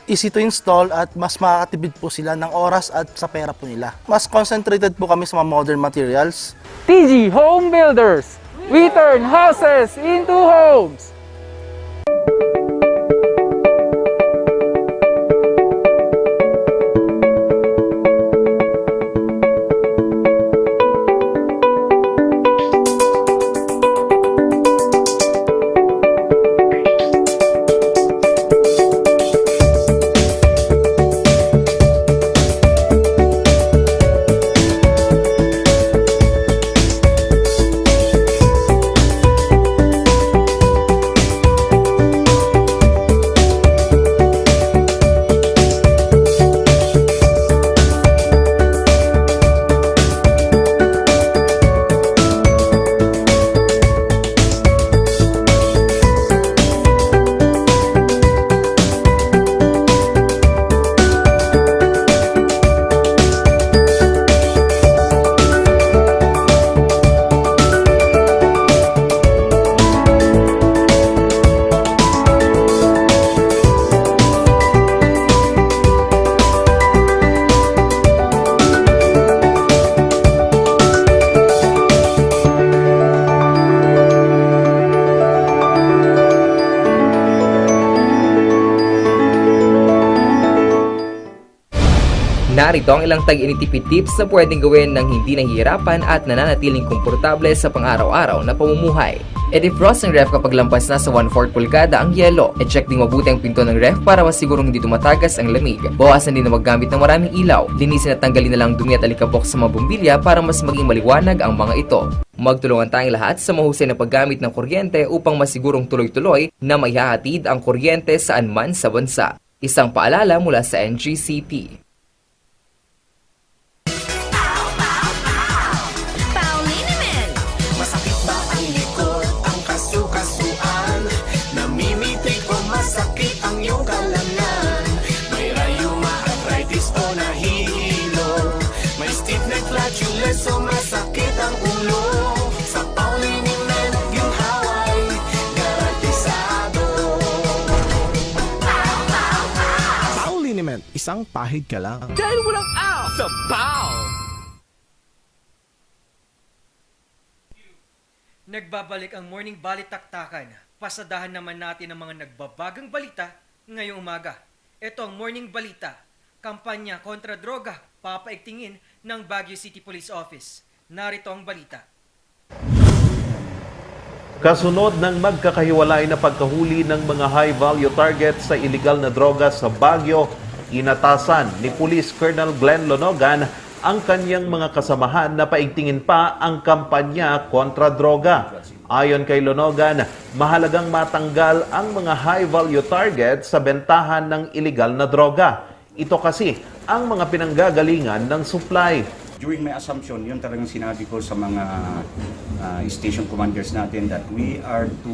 Easy to install at mas makakatipid po sila ng oras at sa pera po nila. Mas concentrated po kami sa mga modern materials. TG Home Builders! We turn houses into homes! Narito ang ilang tag-initipid tips na pwedeng gawin ng hindi nahihirapan at nananatiling komportable sa pang-araw-araw na pamumuhay. E defrost ng ref kapag lampas na sa 1/4 pulgada ang yelo. E check ding mabuti ang pinto ng ref para masigurong hindi tumatagas ang lamig. Bawasan din na maggamit ng maraming ilaw. Linisin at tanggalin na lang dumi at alikabok sa mga bumbilya para mas maging maliwanag ang mga ito. Magtulungan tayong lahat sa mahusay na paggamit ng kuryente upang masigurong tuloy-tuloy na maihahatid ang kuryente saan man sa bansa. Isang paalala mula sa NGCP. So masakit ang ulo sa Pauliniment yung haway garantisado. Pauliniment, isang pahid ka lang. Dahil walang out sa PAW! Nagbabalik ang Morning Balitaktakan. Pasadahan naman natin ang mga nagbabagang balita ngayong umaga. Ito ang Morning Balita. Kampanya kontra droga, papaigtingin ng Baguio City Police Office. Narito ang balita. Kasunod ng magkakahiwalay na pagkahuli ng mga high-value targets sa illegal na droga sa Baguio, inatasan ni Police Colonel Glenn Lonogan ang kanyang mga kasamahan na paigtingin pa ang kampanya kontra droga. Ayon kay Lonogan, mahalagang matanggal ang mga high-value target sa bentahan ng illegal na droga. Ito kasi ang mga pinanggagalingan ng supply. During my assumption, yun talagang sinabi ko sa mga station commanders natin that we are to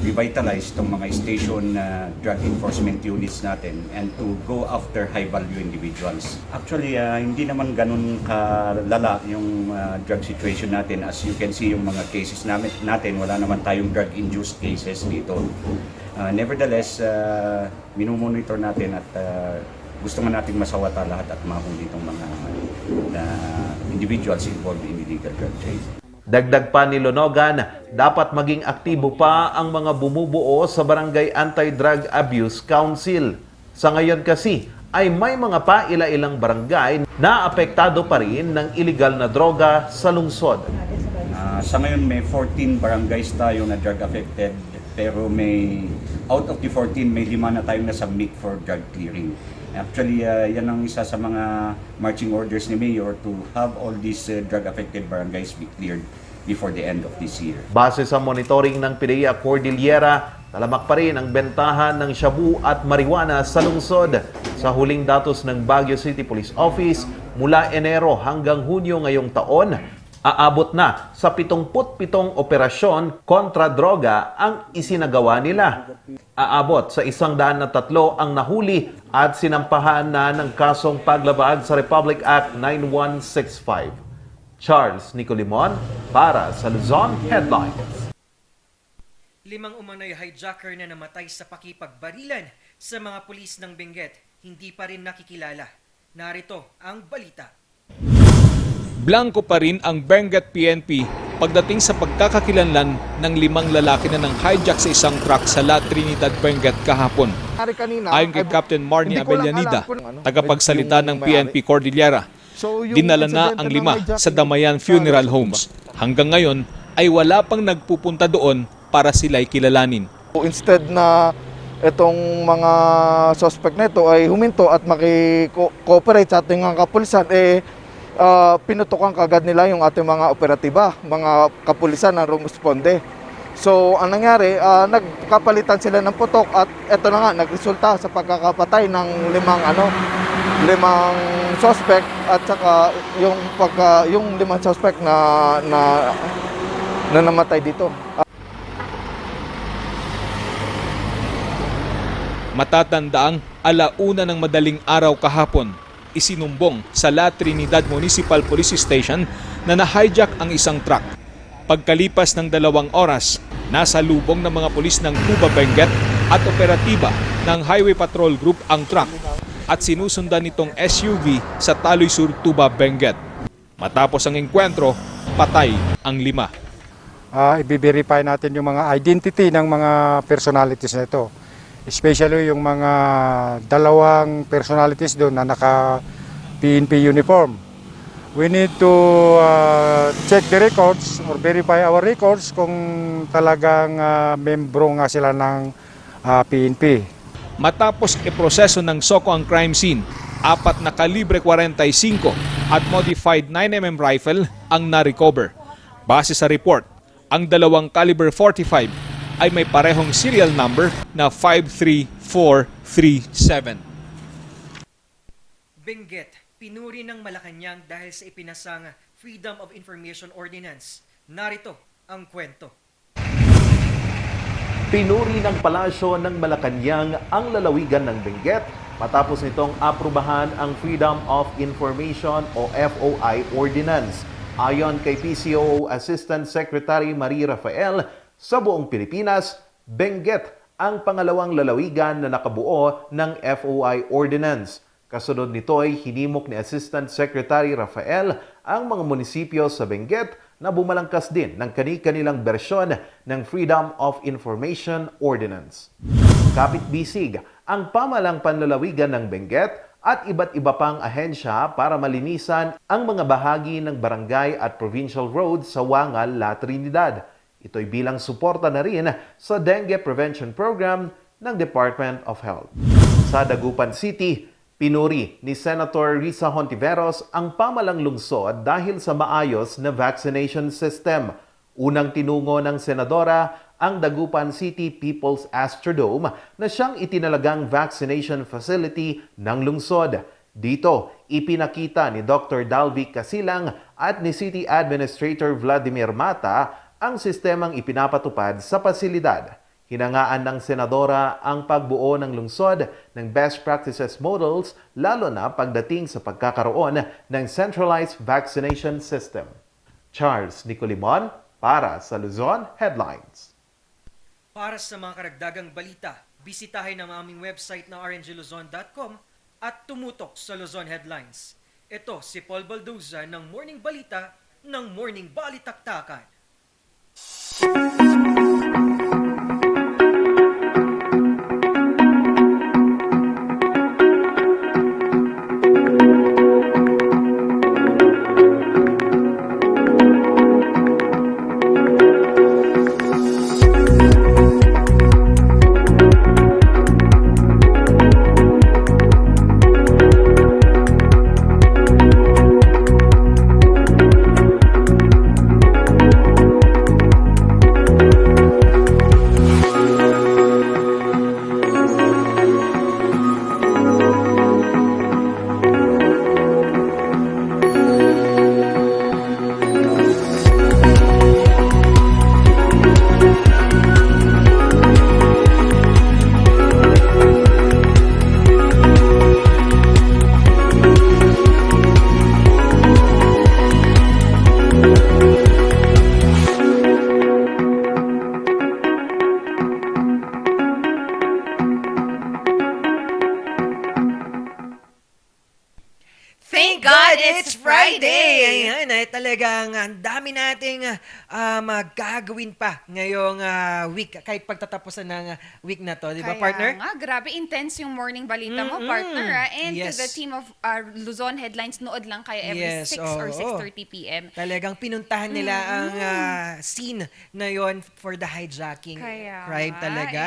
revitalize itong mga station drug enforcement units natin and to go after high-value individuals. Actually, hindi naman ganun kalala yung drug situation natin. As you can see, yung mga cases natin, wala naman tayong drug-induced cases dito. Nevertheless, minumonitor natin at gusto nga natin masawata lahat at mahuli itong mga individuals involved in illegal drug trade. Dagdag pa ni Lonogan, dapat maging aktibo pa ang mga bumubuo sa Barangay Anti-Drug Abuse Council. Sa ngayon kasi ay may mga paila-ilang barangay na apektado pa rin ng illegal na droga sa lungsod. Sa ngayon may 14 barangays tayo na drug affected, pero out of the 14 may 5 na tayong na-submit for drug clearing. Actually, yan ang isa sa mga marching orders ni Mayor to have all these drug-affected barangays be cleared before the end of this year. Base sa monitoring ng PDEA Cordillera, talamak pa rin ang bentahan ng shabu at marijuana sa lungsod. Sa huling datos ng Baguio City Police Office, mula Enero hanggang Hunyo ngayong taon, aabot na sa 77 operasyon kontra droga ang isinagawa nila. Aabot sa 103 ang nahuli at sinampahan na ng kasong paglabag sa Republic Act 9165. Charles Nicolimon para sa Luzon Headlines. 5 umano'y hijacker na namatay sa pakipagbarilan sa mga pulis ng Benguet, hindi pa rin nakikilala. Narito ang balita. Blanco pa rin ang Benguet PNP pagdating sa pagkakakilanlan ng 5 lalaki na nang hijack sa isang truck sa La Trinidad, Benguet kahapon. Ayon kay Captain Marnie Avellaneda, tagapagsalita ng PNP Cordillera, dinala na ang 5 sa Damayan Funeral Homes. Hanggang ngayon ay wala pang nagpupunta doon para sila'y kilalanin. Instead na itong mga suspect nito ay huminto at makikooperate sa ating mga kapulisan, pinutukan kagad nila yung ating mga operatiba, mga kapulisan na rumusponde. So, ang nangyari, nagkapalitan sila ng putok at eto na nga, nagresulta sa pagkakapatay ng 5 suspect at saka yung 5 suspect na namatay dito. Matatandaang 1:00 ng madaling araw kahapon, isinumbong sa La Trinidad Municipal Police Station na na-hijack ang isang truck. Pagkalipas ng 2 oras, nasa lubong ng mga pulis ng Tuba Benguet at operatiba ng Highway Patrol Group ang truck at sinusundan nitong SUV sa Taloy Sur, Tuba Benguet. Matapos ang enkwentro, patay ang 5. I-verify natin yung mga identity ng mga personalities na ito. Especially yung mga 2 personalities doon na naka-PNP uniform. We need to check the records or verify our records kung talagang membro nga sila ng PNP. Matapos iproseso ng SOCO ang crime scene, 4 na kalibre 45 at modified 9mm rifle ang na-recover. Base sa report, ang 2 caliber 45 ay may parehong serial number na 53437. Benguet, pinuri ng Malacanang dahil sa ipinasang Freedom of Information Ordinance. Narito ang kwento. Pinuri ng palasyo ng Malacanang ang lalawigan ng Benguet matapos nitong aprubahan ang Freedom of Information o FOI Ordinance. Ayon kay PCOO Assistant Secretary Marie Rafael, sa buong Pilipinas, Benguet ang pangalawang lalawigan na nakabuo ng FOI Ordinance. Kasunod nito ay hinimok ni Assistant Secretary Rafael ang mga munisipyo sa Benguet na bumalangkas din ng kani-kanilang bersyon ng Freedom of Information Ordinance. Kapit-bisig ang pamalang panlalawigan ng Benguet at iba't iba pang ahensya para malinisan ang mga bahagi ng barangay at provincial roads sa Wangal, La Trinidad. Ito'y bilang suporta na rin sa dengue prevention program ng Department of Health. Sa Dagupan City, pinuri ni Senator Risa Hontiveros ang pamalang lungsod dahil sa maayos na vaccination system. Unang tinungo ng senadora ang Dagupan City People's Astrodome na siyang itinalagang vaccination facility ng lungsod. Dito, ipinakita ni Dr. Dalvic Casilang at ni City Administrator Vladimir Mata ang sistemang ipinapatupad sa pasilidad. Hinangaan ng senadora ang pagbuo ng lungsod ng best practices models lalo na pagdating sa pagkakaroon ng centralized vaccination system. Charles Nicolimon para sa Luzon Headlines. Para sa mga karagdagang balita, bisitahin ang aming website na rngluzon.com at tumutok sa Luzon Headlines. Ito si Paul Balduza ng Morning Balita ng Morning Balitaktakan. Thank God it's Friday! Ayan, talagang ang dami nating gagawin pa ngayong week, kahit pagtatapusan ng week na to. Di ba, partner? Kaya nga, grabe intense yung morning balita mo, partner. And Yes. to the team of Luzon Headlines, nood lang kayo every 6 or 6:30 p.m. Talagang pinuntahan nila ang scene na yon for the hijacking Kaya crime nga, talaga.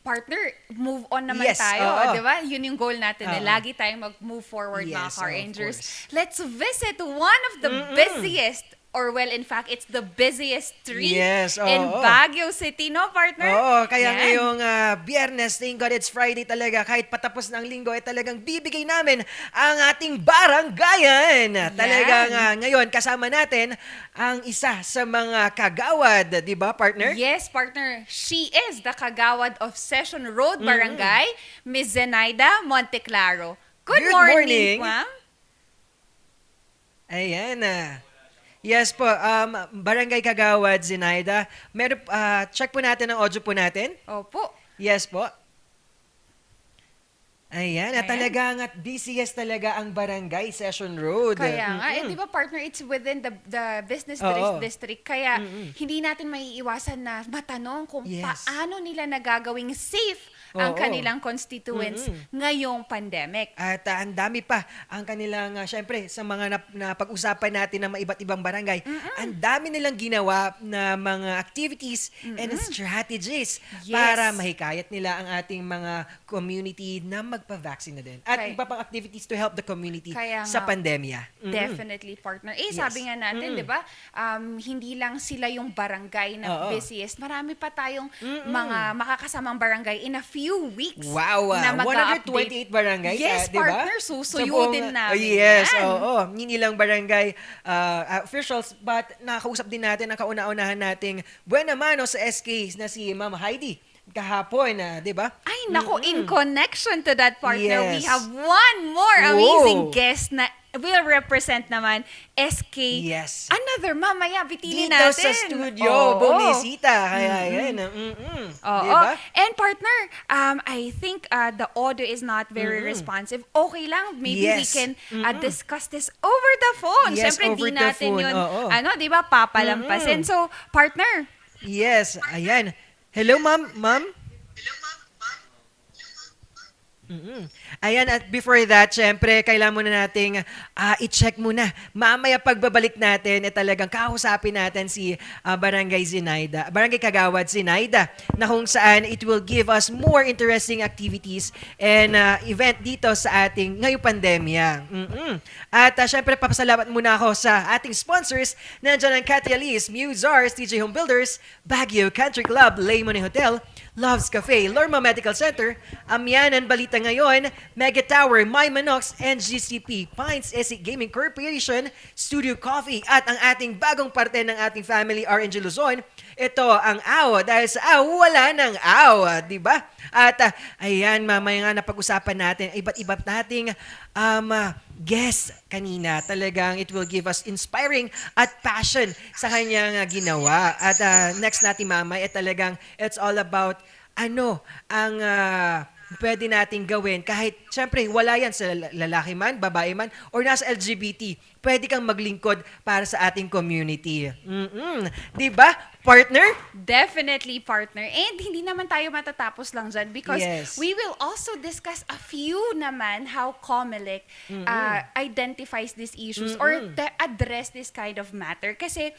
Partner, move on naman Yes, tayo. oo. Di ba? Yun yung goal natin. Oo. Lagi tayong mag-move forward, mga Yes, car of rangers. course. Let's visit one of the busiest, or well, in fact, it's the busiest street Yes, in oo. Baguio City, no, partner? Oo, kaya Yan. ngayong Biyernes, thank God it's Friday talaga, kahit patapos ng linggo, ay talagang bibigay namin ang ating baranggayan. Talagang ngayon, kasama natin ang isa sa mga kagawad, di ba, partner? Yes, partner. She is the kagawad of Session Road Barangay, Ms. Zenaida Monteclaro. Good morning, ma'am. Ayan Yes po, Barangay Kagawad, Zenaida. Meron, check po natin ang audio po natin. Opo. Yes po. Ayan, talagang at busiest talaga ang Barangay Session Road. Kaya nga, di ba, partner, it's within the business Oo. district. Kaya hindi natin maiiwasan na matanong kung paano nila nagagawing safe ang Oo. kanilang constituents ngayong pandemic. At ang dami pa ang kanilang, syempre, sa mga napag-usapan natin ng mga iba't ibang barangay, ang dami nilang ginawa na mga activities and strategies para mahikayat nila ang ating mga community na magpa-vaccine na din. At iba pang activities to help the community sa pandemya. Definitely, partner. Sabi nga natin, di ba, hindi lang sila yung barangay na busiest. Marami pa tayong mga makakasamang barangay in a few weeks. Wow! Na 128 barangays, yes, di ba? partner, susuyutin namin. Yes, yan. oo. Hindi lang barangay officials, but nakakausap din natin ang kauna-unahan nating buena mano sa SK na si Ma'am Heidi kahapon, di ba? Ay, naku, in connection to that, partner, we Yes. have one more amazing guest na will represent naman SK. Yes. Another, mamaya, bitili Dito natin. sa studio, Oo. bumisita. Kaya yan. Oo. Diba? And partner, I think the audio is not very responsive. Okay lang, maybe we Yes. can discuss this over the phone. Yes, Siyempre, over di the natin phone. yun, Oo. di ba, papalampasin. So, partner. Yes, ayan. Hello, ma'am. Ma'am? Ayan, at before that, syempre, kailangan muna nating i-check muna. Mamaya pagbabalik natin, talagang kausapin natin si Barangay Zinaida, Barangay Kagawad Zinaida, na kung saan it will give us more interesting activities and event dito sa ating ngayong pandemya. At syempre, papasalamat muna ako sa ating sponsors. Nandiyan ang Cathy Alice, Musars, TJ Home Builders, Baguio Country Club, Laymoné Hotel, Loves Cafe, Lerma Medical Center, Amyanan Balita Ngayon, Mega Tower, My Manox, and GCP, Pines SC Gaming Corporation, Studio Coffee, at ang ating bagong parte ng ating family, RNG Luzon. Ito ang AW, dahil sa AW, wala ng AW, di ba? At ayan, mamaya nga napag-usapan natin, iba't nating guest kanina. Talagang it will give us inspiring at passion sa kanyang ginawa. At next natin mamaya, talagang it's all about ang pwede nating gawin kahit syempre wala yan sa lalaki man, babae man, or nasa LGBT. Pwede kang maglingkod para sa ating community. Diba, partner? Definitely, partner. And hindi naman tayo matatapos lang dyan because we will also discuss a few naman how COMELEC identifies these issues or address this kind of matter. Kasi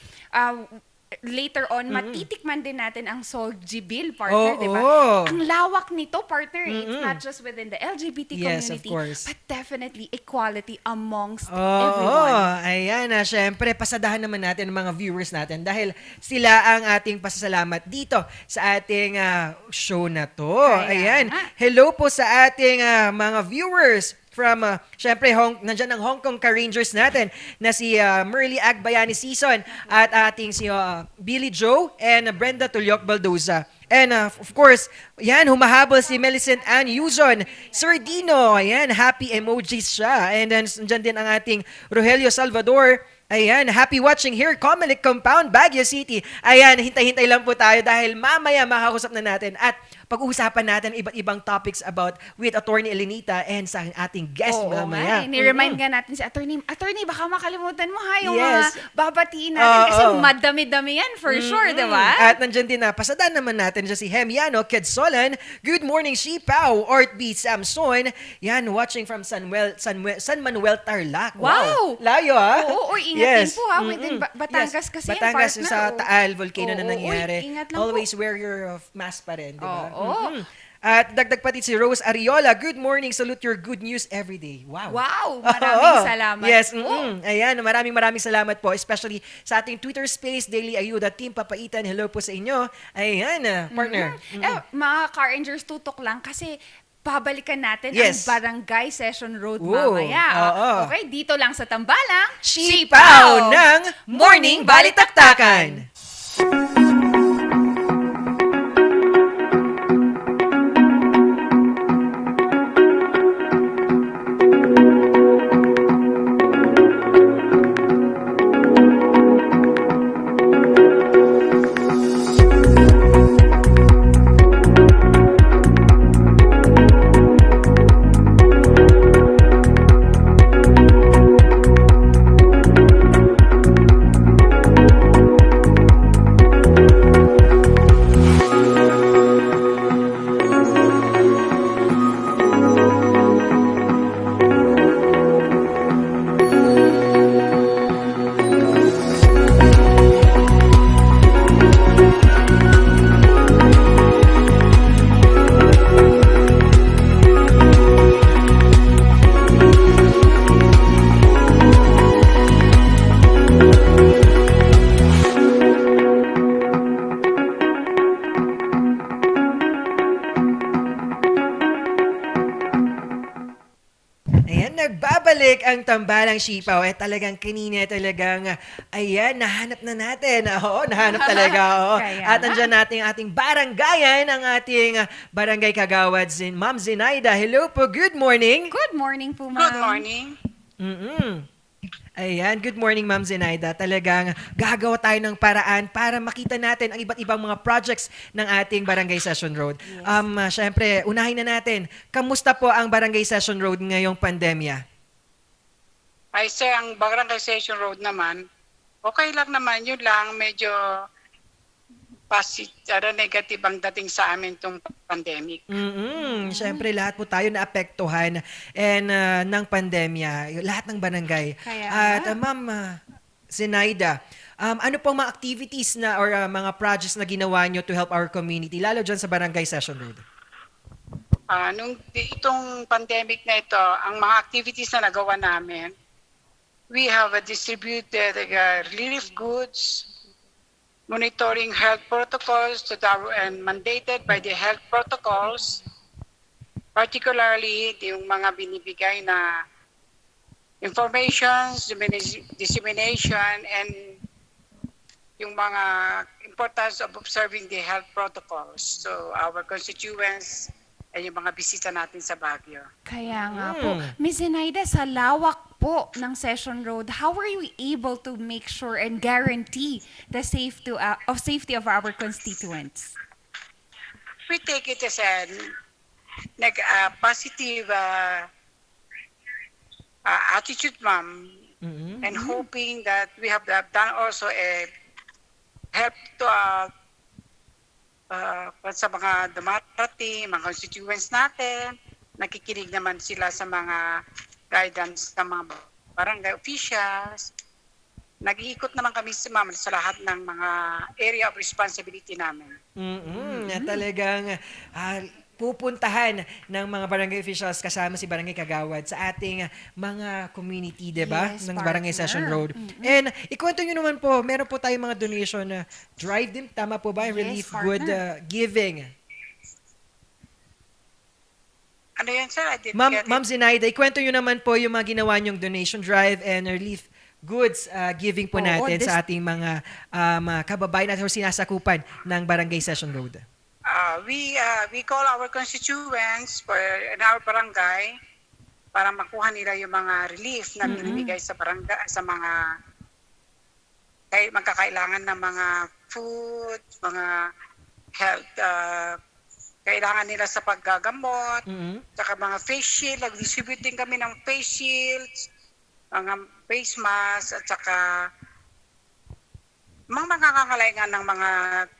later on, matitikman din natin ang SOGI bill, partner, di ba? Ang lawak nito, partner. It's not just within the LGBT community, but definitely equality amongst everyone. Ayan, syempre, pasadahan naman natin ang mga viewers natin dahil sila ang ating pasasalamat dito sa ating show na to. Ayan. Hello po sa ating mga viewers from, syempre, nandyan ang Hong Kong Ka-Rangers natin na si Merly Agbayani Season at ating si Billy Joe and Brenda Tulyok Baldoza. And of course, yan, humahabol si Millicent Ann Yuzon. Sir Dino, ayan, happy emojis siya. And then, nandyan din ang ating Rogelio Salvador. Ayan, happy watching here, COMELEC Compound, Baguio City. Ayan, hintay-hintay lang po tayo dahil mamaya makakusap na natin at pag-uusapan natin iba't ibang topics about with Attorney Elenita and sa ating guest mamaya. Ni-remind nga natin si Attorney, baka makalimutan mo yung mga babatiin natin kasi madami-dami yan for sure, di ba? At nandyan din pasadan naman natin dyan si Hemiano Kedsolan. Good morning, Shipaw, Ort B. Samson. Yan, watching from San Manuel, Tarlac. Wow! Layo Oo, ingatin po within Batangas kasi Batangas partner. sa Taal Volcano na nangyari. Ingat lang Always wear your mask pa rin, di ba? At dagdag pati si Rose Ariola. Good morning. Salute your good news every day. Wow. Maraming salamat. Yes. Ayan, maraming salamat po. Especially sa ating Twitter space, Daily Ayuda, Team Papaitan. Hello po sa inyo. Ayan, partner. Mga Car Rangers, tutok lang kasi babalikan natin ang Barangay Session Road mamaya. Okay, dito lang sa Tambalang Sipaw ng Morning Balitaktakan. Nagbabalik ang Tambalang Sipaw. Talagang kanina ayan, nahanap na natin. Nahanap talaga. At andyan natin ating baranggayan, ang ating Barangay Kagawad, Ma'am Zinaida. Hello po, good morning. Good morning po, ma'am. Good morning. Ayan, good morning, Ma'am Zinaida. Talagang gagawa tayo ng paraan para makita natin ang iba't ibang mga projects ng ating Barangay Session Road. Syempre, unahin na natin. Kamusta po ang Barangay Session Road ngayong pandemya? Ay, sir, ang Barangay Session Road naman, okay lang naman. Yun lang, medyo negative ang dating sa amin itong pandemic. Siyempre, lahat po tayo naapektuhan ng pandemya, lahat ng barangay. At Ma'am Zenaida, ano pong mga activities na or mga projects na ginawa nyo to help our community, lalo dyan sa Barangay Session Road? Nung itong pandemic na ito, ang mga activities na nagawa namin, we have distributed relief goods, monitoring health protocols and mandated by the health protocols, particularly yung mga binibigay na informations, dissemination, and yung mga importance of observing the health protocols. So our constituents and yung mga bisita natin sa Baguio. Kaya nga po. Ms. Zenaida, sa lawak po ng Session Road, how are you able to make sure and guarantee the safety of our constituents? We take it as a positive attitude, ma'am, and hoping that we have done also a help to sa mga dumarating, mga constituents natin, nakikinig naman sila sa mga guidance ng mga barangay officials. Nag-iikot naman kami sa lahat ng mga area of responsibility namin. Talagang pupuntahan ng mga barangay officials kasama si Barangay Kagawad sa ating mga community, diba? Yes, ng Barangay partner. Session Road. And ikwento nyo naman po, meron po tayong mga donation drive din, tama po ba? Yes, Relief partner. good giving. Ano yan, sir? I didn't get it. Ma'am Zenaida, ikwento nyo naman po yung mga ginawa nyong donation drive and relief goods giving po natin sa ating mga kababayan at sinasakupan ng Barangay Session Road. We call our constituents in our barangay para makuha nila yung mga relief na binibigay sa barangay, sa mga magkakailangan ng mga food, mga health, kailangan nila sa paggagamot, saka mga face shield, nag-distribute din kami ng face shields, mga face mask, at saka mga nangangailangan ng mga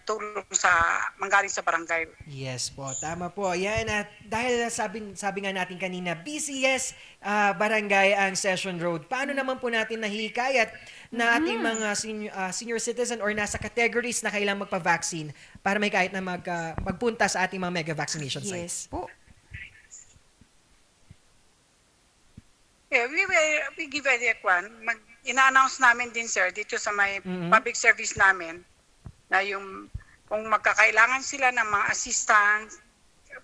tulong manggaling sa barangay. Yes po, tama po. Yan, at dahil sabi nga natin kanina, BCS barangay ang Session Road. Paano naman po natin nahihikayat na ating mga senior citizen or nasa categories na kailangang magpa-vaccine para may kahit na magpunta sa ating mga mega vaccination sites? Yes po. Yeah, we give a one. Ina-announce namin din, sir, dito sa may public service namin na yung kung magkakailangan sila ng mga assistance,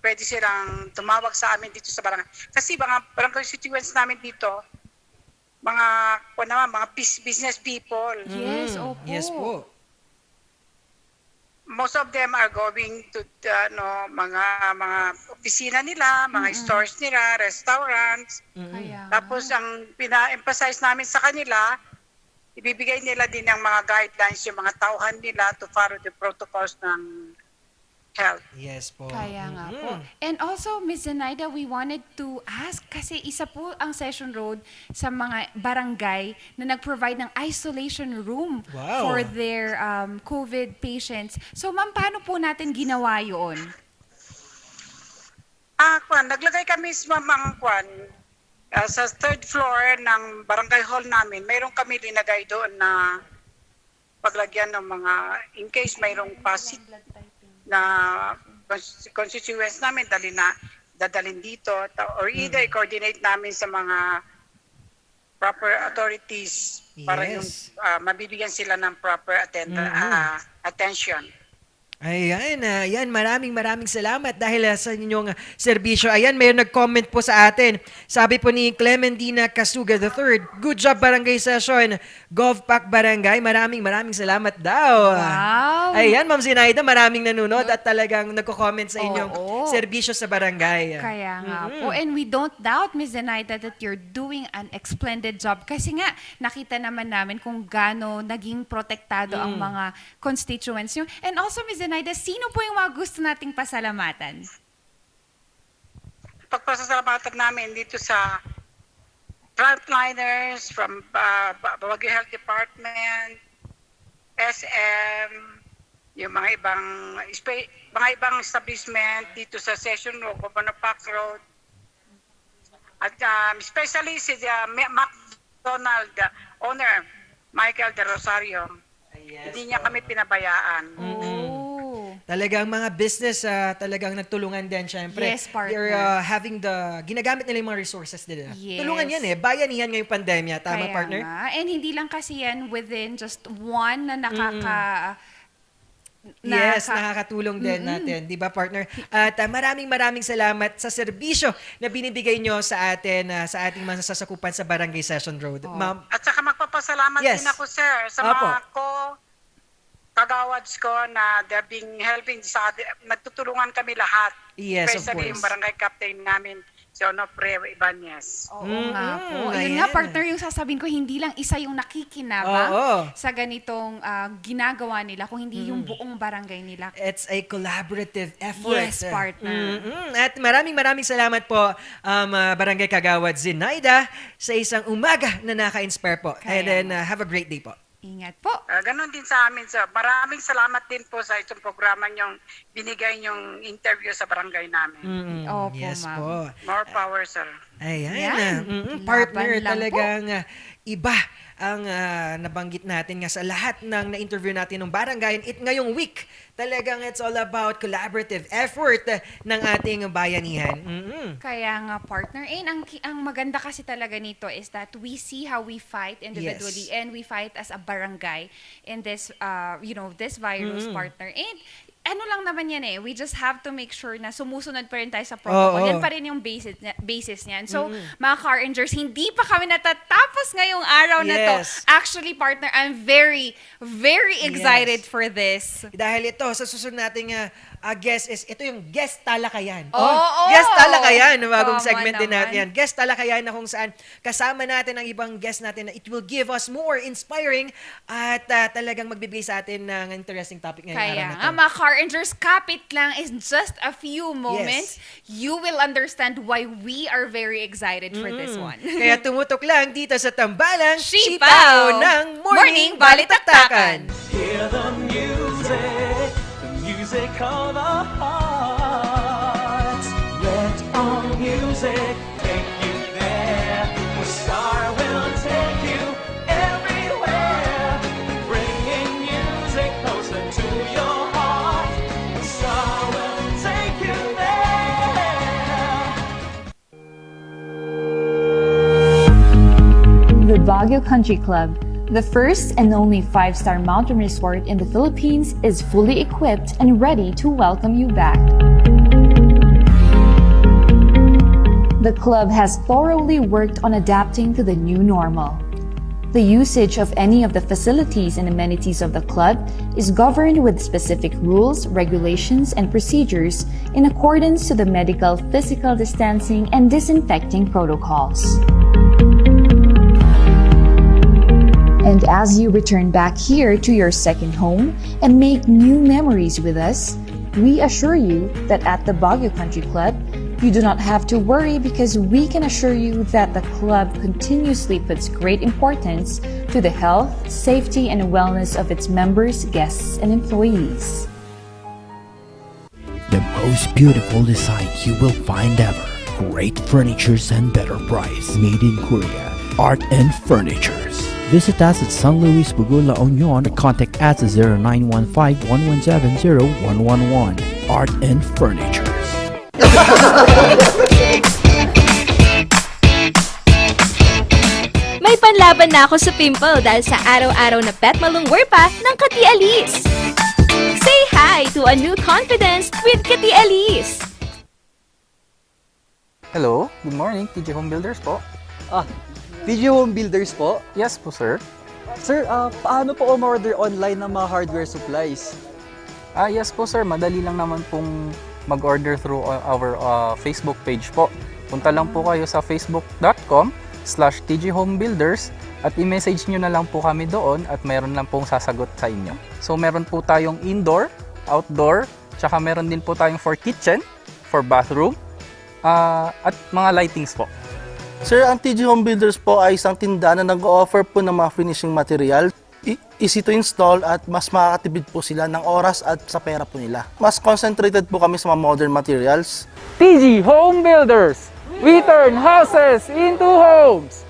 pwede silang tumawag sa amin dito sa barangay. Kasi mga barangay constituents namin dito, mga business people. Yes, opo. Yes po. Most of them are going to mga opisina nila, mga stores nila, restaurants. Tapos ang pina-emphasize namin sa kanila, ibibigay nila din ng mga guidelines yung mga tauhan nila to follow the protocols ng health. Yes po. Kaya nga po. And also, Ms. Zenaida, we wanted to ask, kasi isa po ang Session Road sa mga barangay na nag-provide ng isolation room for their COVID patients. So, ma'am, paano po natin ginawa yun? Naglagay kami sa sa third floor ng barangay hall namin. Mayroon kami linagay doon na paglagyan ng mga, in case mayroong positive na constituents namin dadalhin dito or either coordinate namin sa mga proper authorities para yung mabibigyan sila ng proper attention. Ayan, maraming salamat dahil sa inyong serbisyo. Ayan, may nag-comment po sa atin. Sabi po ni Clementina Casuga III, good job Barangay Session, GovPac Barangay. Maraming salamat daw. Wow. Ayan, Ma'am Zenaida, maraming nanonood at talagang nagko-comment sa inyong serbisyo sa barangay. Kaya nga po. And we don't doubt, Ms. Zenaida, that you're doing an splendid job. Kasi nga, nakita naman namin kung gaano naging protektado ang mga constituents nyo. And also, Ms. Zenaida, sino po yung mga gusto nating pasalamatan? Pagpasasalamatan namin dito sa frontliners from Baguio Health Department, SM, yung mga ibang establishment dito sa Session Road, Governor Park Road. At especially si McDonald owner, Michael De Rosario. Hindi niya kami pinabayaan. Talagang mga business talagang nagtulungan din syempre. Yes, partner. They're having ginagamit nila yung mga resources nila. Yes. Tulungan yan bayanihan ngayong pandemya. Tama, Kaya partner? nga. And hindi lang kasi yan within just one na nakakatulong din natin, 'di ba, partner? At maraming salamat sa serbisyo na binibigay nyo sa atin sa ating mga sasakupan sa Barangay Session Road. Ma'am. At saka magpapasalamat din ako, sir, sa mga kagawads ko na they're being helping sa nagtutulungan kami lahat. Yes, of especially course. yung barangay captain namin, si Onofre Ibanez. Oo nga po. Ayun nga, partner, yung sasabihin ko, hindi lang isa yung nakikinabang sa ganitong ginagawa nila, kung hindi yung buong barangay nila. It's a collaborative effort. Yes, partner. At maraming salamat po, Barangay Kagawad Zinaida, sa isang umaga na naka-inspire po. And then, have a great day po. Ingat po. Ganon din sa amin, sir. Maraming salamat din po sa itong programa nyong binigay nyong interview sa barangay namin. Opo, Yes ma'am. po. More power, sir. Ayan. Partner, talagang iba ang nabanggit natin nga sa lahat ng na-interview natin ng barangay. Ngayong week, talagang it's all about collaborative effort ng ating bayanihan. Kaya nga, partner. And ang maganda kasi talaga nito is that we see how we fight individually and we fight as a barangay in this, this virus, partner. And ano lang naman yan we just have to make sure na sumusunod pa rin tayo sa protocol. Yan pa rin yung basis niyan. So, mga car rangers, hindi pa kami natatapos ngayong araw na to. Actually, partner, I'm very excited for this. Dahil ito, sa susunod nating guest is, ito yung guest talakayan. Oo. Guest talakayan, bagong Tama segment din naman. natin yan. Guest talakayan na kung saan kasama natin ang ibang guest natin na it will give us more inspiring at talagang magbibigay sa atin ng interesting topic ngayong araw na to. Kaya nga, mga car rangers, kapit lang is just a few moments. You will understand why we are very excited for this one. Kaya tumutok lang dito sa Tambalang Sipaw ng Morning Balitaktakan. Hear the music of the heart. Let our music take you there. The star will take you everywhere, bringing music closer to your heart. The star will take you there. The Baguio Country Club, the first and only 5-star mountain resort in the Philippines, is fully equipped and ready to welcome you back. The club has thoroughly worked on adapting to the new normal. The usage of any of the facilities and amenities of the club is governed with specific rules, regulations, and procedures in accordance to the medical, physical distancing, and disinfecting protocols. And as you return back here to your second home and make new memories with us, we assure you that at the Baguio Country Club, you do not have to worry because we can assure you that the club continuously puts great importance to the health, safety, and wellness of its members, guests, and employees. The most beautiful design you will find ever. Great furnitures and better price. Made in Korea. Art and Furnitures. Visit us at San Luis Bugo, La Union, or contact us at 0915-117-0111. Art and Furnitures. May panlaban na ako sa pimple dahil sa araw-araw na pet malungwer pa ng Kati Alice. Say hi to a new confidence with Kati Alice. Hello, good morning, TJ Home Builders po. TJ Home Builders po? Yes po, sir. Sir, paano po umorder online ng mga hardware supplies? Yes po, sir. Madali lang naman pong mag-order through our Facebook page po. Punta lang po kayo sa facebook.com/tjhomebuilders at i-message nyo na lang po kami doon at meron lang pong sasagot sa inyo. So meron po tayong indoor, outdoor, tsaka meron din po tayong for kitchen, for bathroom, at mga lightings po. Sir, ang TJ Home Builders po ay isang tindahan na nag-o-offer po ng mga finishing material. easy to install at mas makakatipid po sila ng oras at sa pera po nila. Mas concentrated po kami sa mga modern materials. TG Home Builders, we turn houses into homes!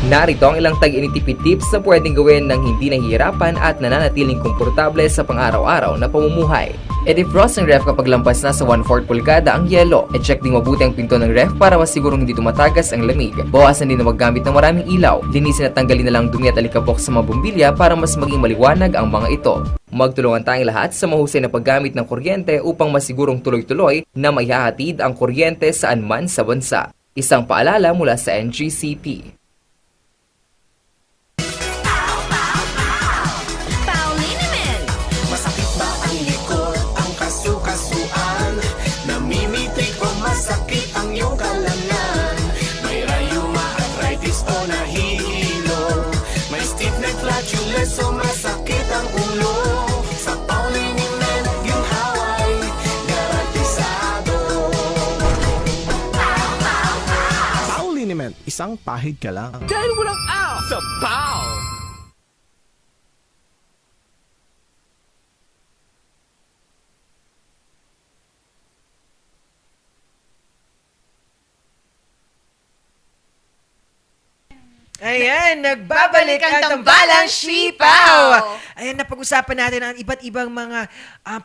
Narito ang ilang tag-initipid tips na pwedeng gawin ng hindi nahihirapan at nananatiling komportable sa pang-araw-araw na pamumuhay. I-defrost ng ref kapag lampas na sa 1/4 pulgada ang yelo. I-check ding mabuti ang pinto ng ref para masigurong hindi tumatagas ang lamig. Bawasan din na maggamit ng maraming ilaw. Linisin at tanggalin na lang dumi at alikabok sa mga bumbilya para mas maging maliwanag ang mga ito. Magtulungan tayong lahat sa mahusay na paggamit ng kuryente upang masigurong tuloy-tuloy na maihahatid ang kuryente saan man sa bansa. Isang paalala mula sa NGCP. Sakit ang iyong kalamnan. May rayuma, arthritis o nahihilo. May stiff neck, flatulence o masakit ang ulo. Sa Pauliniment, yung haway garantisado. Pauliniment, isang pahid ka lang. Dahil walang out sa Pau! Ayan, nagbabalik ang Tambalang Sipaw! Ayan, napag-usapan natin ang iba't ibang mga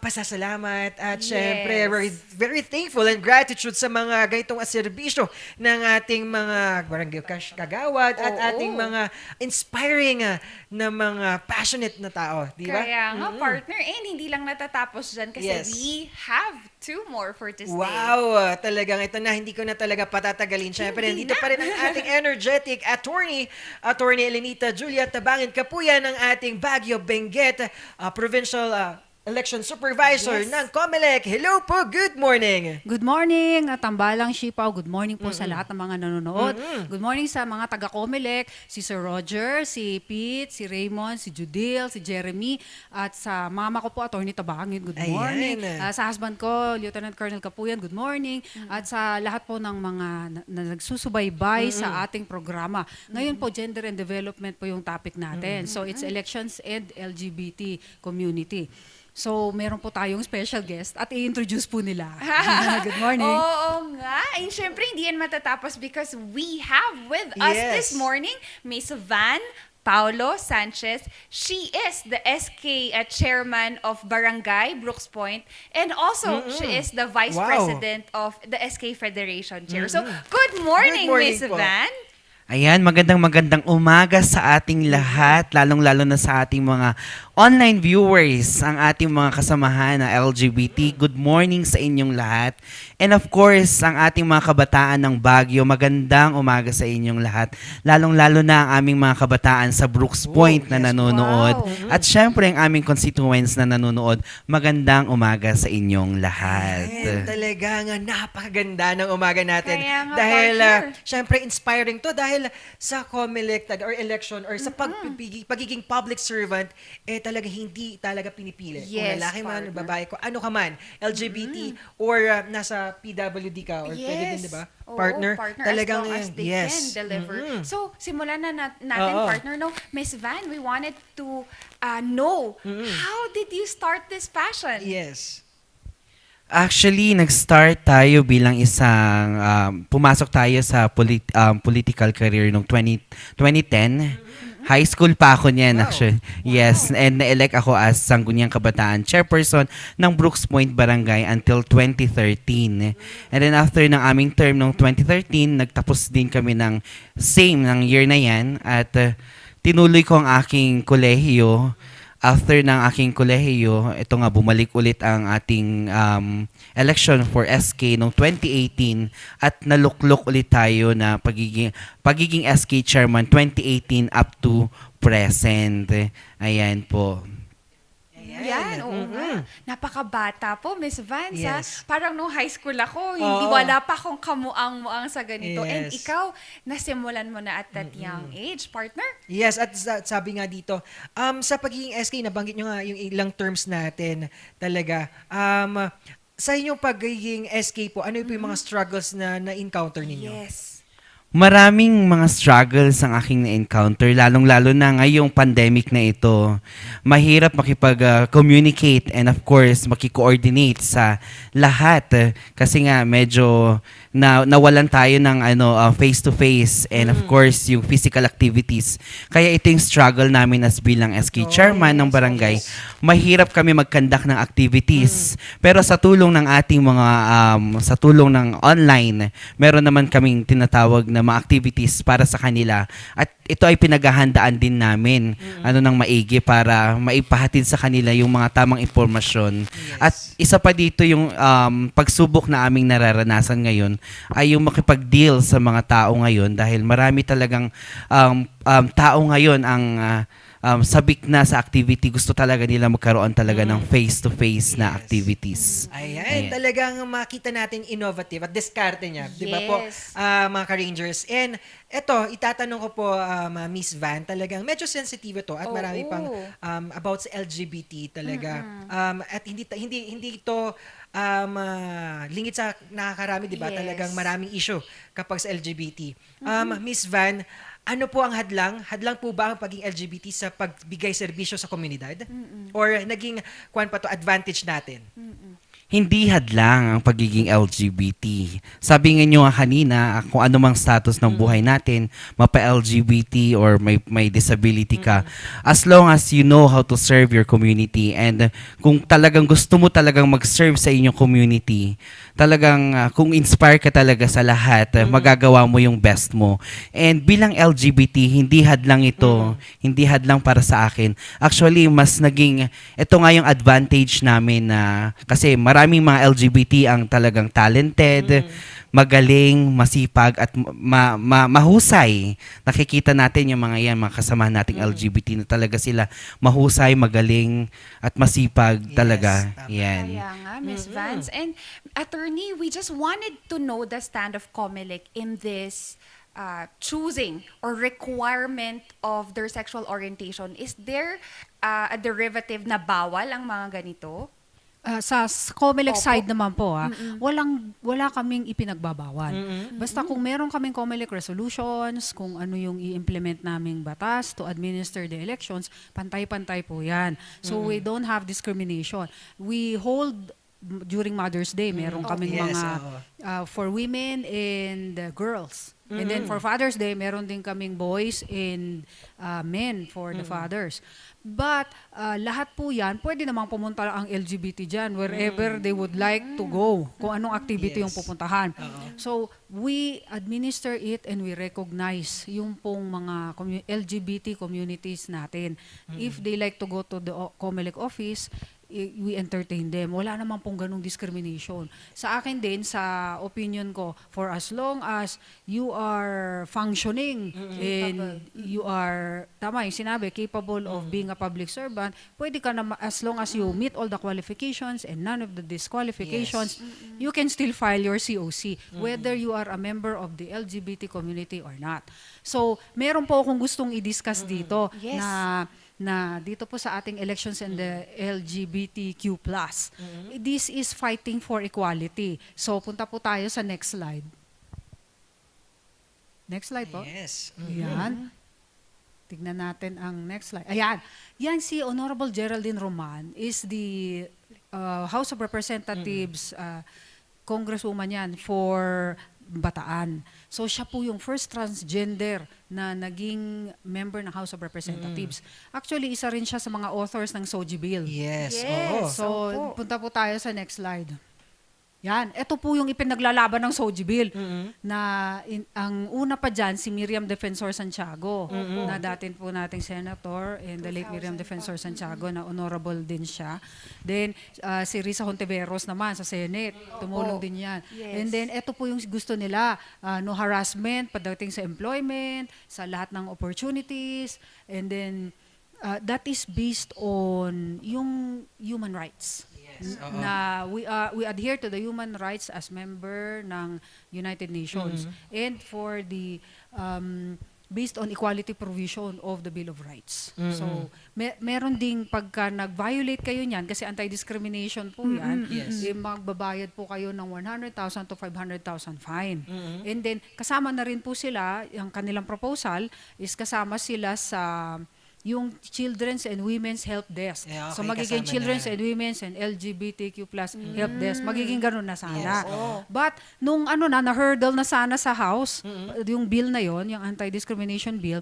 pasasalamat at syempre, we're very thankful and gratitude sa mga ganitong serbisyo ng ating mga barangay kagawad at ating mga inspiring na mga passionate na tao, di ba? Kaya nga, partner, hindi lang natatapos dyan kasi we have 2 more for this day. Wow! Talagang ito na, hindi ko na talaga patatagalin. Syempre, nandito pa rin ang ating energetic Attorney Elenita Julia Tabangin Kapuyan ng ating Baguio Benguet Provincial Election Supervisor ng COMELEC. Hello po, good morning. Good morning, Tambalang Sipaw. Good morning po sa lahat ng mga nanonood. Good morning sa mga taga-COMELEC, si Sir Roger, si Pete, si Raymond, si Judil, si Jeremy, at sa mama ko po, Attorney Tabangin. Good morning. Sa husband ko, Lieutenant Colonel Kapuyan, good morning. At sa lahat po ng mga na nagsusubaybay sa ating programa. Ngayon po, gender and development po yung topic natin. So it's elections and LGBT community. So, meron po tayong special guest at i-introduce po nila. Good morning. Oo nga. And syempre, hindi yan matatapos because we have with us this morning Miss Van Paulo Sanchez. She is the SK chairman of Barangay Brooks Point, and also she is the vice president of the SK Federation Chair. So, good morning Miss Van. Ayan, magandang umaga sa ating lahat, lalong-lalo na sa ating mga online viewers, ang ating mga kasamahan na LGBT. Good morning sa inyong lahat. And of course, ang ating mga kabataan ng Baguio, magandang umaga sa inyong lahat. Lalong-lalo na ang aming mga kabataan sa Brooks Point na nanonood. At syempre, ang aming constituents na nanonood, magandang umaga sa inyong lahat. Talaga nga, napakaganda ng umaga natin. Kaya nga, dahil, syempre, inspiring to dahil dahil sa COMELEC or election or sa pagiging public servant, talaga hindi talaga pinipili. Kung Yes, lalaki man, partner. babae ko, ano ka man, LGBT or nasa PWD ka or pwede din, di ba? Oo, partner, talagang as long as they can deliver. So, simulan na natin, Oo. partner. No, Miss Van, we wanted to know, how did you start this passion? Yes. Actually, nag-start tayo bilang isang, pumasok tayo sa political career noong 2010. High school pa ako niyan, actually. Yes, and na-elect ako as Sangguniang Kabataan Chairperson ng Brooks Point Barangay until 2013. And then after ng aming term noong 2013, nagtapos din kami ng year na yan at tinuloy ko ang aking kolehiyo. After ng aking kolehiyo, ito nga bumalik ulit ang ating election for SK noong 2018 at naluklok ulit tayo na pagiging SK chairman 2018 up to present. Ayan po. Yan, oo nga. Napakabata po, Miss Vance. Yes. Parang nung high school ako, hindi wala pa akong kamuang-muang sa ganito. And Yes. ikaw, nasimulan mo na at that young age, partner? Yes, at sabi nga dito, sa pagiging SK, nabanggit nyo nga yung ilang terms natin talaga. Sa inyong pagiging SK po, ano po yung mga struggles na na-encounter ninyo? Yes. Maraming mga struggles ang aking na-encounter, lalong-lalo na ngayong pandemic na ito. Mahirap makipag-communicate and of course, makikoordinate sa lahat. Kasi nga, medyo nawalan tayo ng face-to-face and of course, yung physical activities. Kaya ito yung struggle namin as bilang SK chairman ng barangay. Mahirap kami mag-conduct ng activities. Pero sa tulong ng ating mga, sa tulong ng online, meron naman kaming tinatawag na mga activities para sa kanila at ito ay pinaghahandaan din namin ng maigi para maipahatid sa kanila yung mga tamang impormasyon. At isa pa dito yung pagsubok na aming nararanasan ngayon ay yung makipag-deal sa mga tao ngayon dahil marami talagang tao ngayon ang sabik na sa activity, gusto talaga nila magkaroon talaga ng face-to-face na activities. Ayan, talagang makita natin innovative at diskarte niya. Di ba po, mga ka-Rangers? And eto, itatanong ko po, Miss Van, talagang medyo sensitive ito at marami pang about sa LGBT talaga. At hindi ito lingit sa nakakarami, di ba? Yes. Talagang maraming issue kapag sa LGBT. Miss Van, ano po ang hadlang? Hadlang po ba ang pagiging LGBT sa pagbigay serbisyo sa komunidad? Or naging advantage natin? Hindi hadlang ang pagiging LGBT. Sabi nga nyo kanina, kung ano mang status ng buhay natin, mapa-LGBT or may disability ka, as long as you know how to serve your community and kung talagang gusto mo talagang mag-serve sa inyong community, talagang kung inspire ka talaga sa lahat, magagawa mo yung best mo. And bilang LGBT, hindi hadlang ito. Hindi hadlang para sa akin. Actually, mas naging, ito nga yung advantage namin na, kasi maraming mga LGBT ang talagang talented, magaling, masipag, at mahusay. Nakikita natin yung mga yan, mga kasamahan nating LGBT na talaga sila mahusay, magaling, at masipag talaga. Yan. Kaya nga, Miss Vance. And attorney, we just wanted to know the stand of COMELEC in this choosing or requirement of their sexual orientation. Is there a derivative na bawal ang mga ganito? Sa COMELEC side naman po, wala kaming ipinagbabawal. Basta kung meron kaming COMELEC resolutions, kung ano yung i-implement naming batas to administer the elections, pantay-pantay po yan. So we don't have discrimination. We hold during Mother's Day, meron kaming mga for women and girls. And then for Father's Day, meron din kaming boys and men for the fathers. But lahat po yan, pwede namang pumunta ang LGBT dyan wherever they would like to go, kung anong activity yung pupuntahan. So we administer it and we recognize yung pong mga LGBT communities natin. If they like to go to the COMELEC office, we entertain them. Wala naman pong ganung discrimination. Sa akin din, sa opinion ko, for as long as you are functioning and you are, tama yung sinabi, capable of being a public servant, pwede ka na, as long as you meet all the qualifications and none of the disqualifications, you can still file your COC, whether you are a member of the LGBT community or not. So, meron po akong gustong i-discuss dito na dito po sa ating elections and the LGBTQ+. This is fighting for equality. So, punta po tayo sa next slide. Next slide po. Yes. Ayan. Tignan natin ang next slide. Ayan. Yan si Honorable Geraldine Roman is the House of Representatives Congresswoman yan for Bataan. So siya po yung first transgender na naging member ng House of Representatives. Actually, isa rin siya sa mga authors ng SOGI Bill. Yes. So, punta po tayo sa next slide. Yan, ito po yung ipinaglalaban ng SOGI Bill na ang una pa dyan si Miriam Defensor Santiago na dati po nating senator and the late Miriam Defensor Santiago na honorable din siya. Then si Risa Hontiveros naman sa Senate, tumulong din yan. And then ito po yung gusto nila, no harassment pagdating sa employment, sa lahat ng opportunities, and then that is based on yung human rights. Na we adhere to the human rights as member ng United Nations and for the based on equality provision of the Bill of Rights. So meron ding pagka nag-violate kayo niyan kasi anti-discrimination po yan, magbabayad po kayo ng 100,000 to 500,000 fine. And then kasama na rin po sila, ang kanilang proposal is kasama sila sa yung Children's and Women's Help Desk. So magiging Children's and Women's and LGBTQ+ Help Desk. Magiging ganun na sana. But nung na-hurdle na sana sa House, yung bill na yon, yung anti-discrimination bill,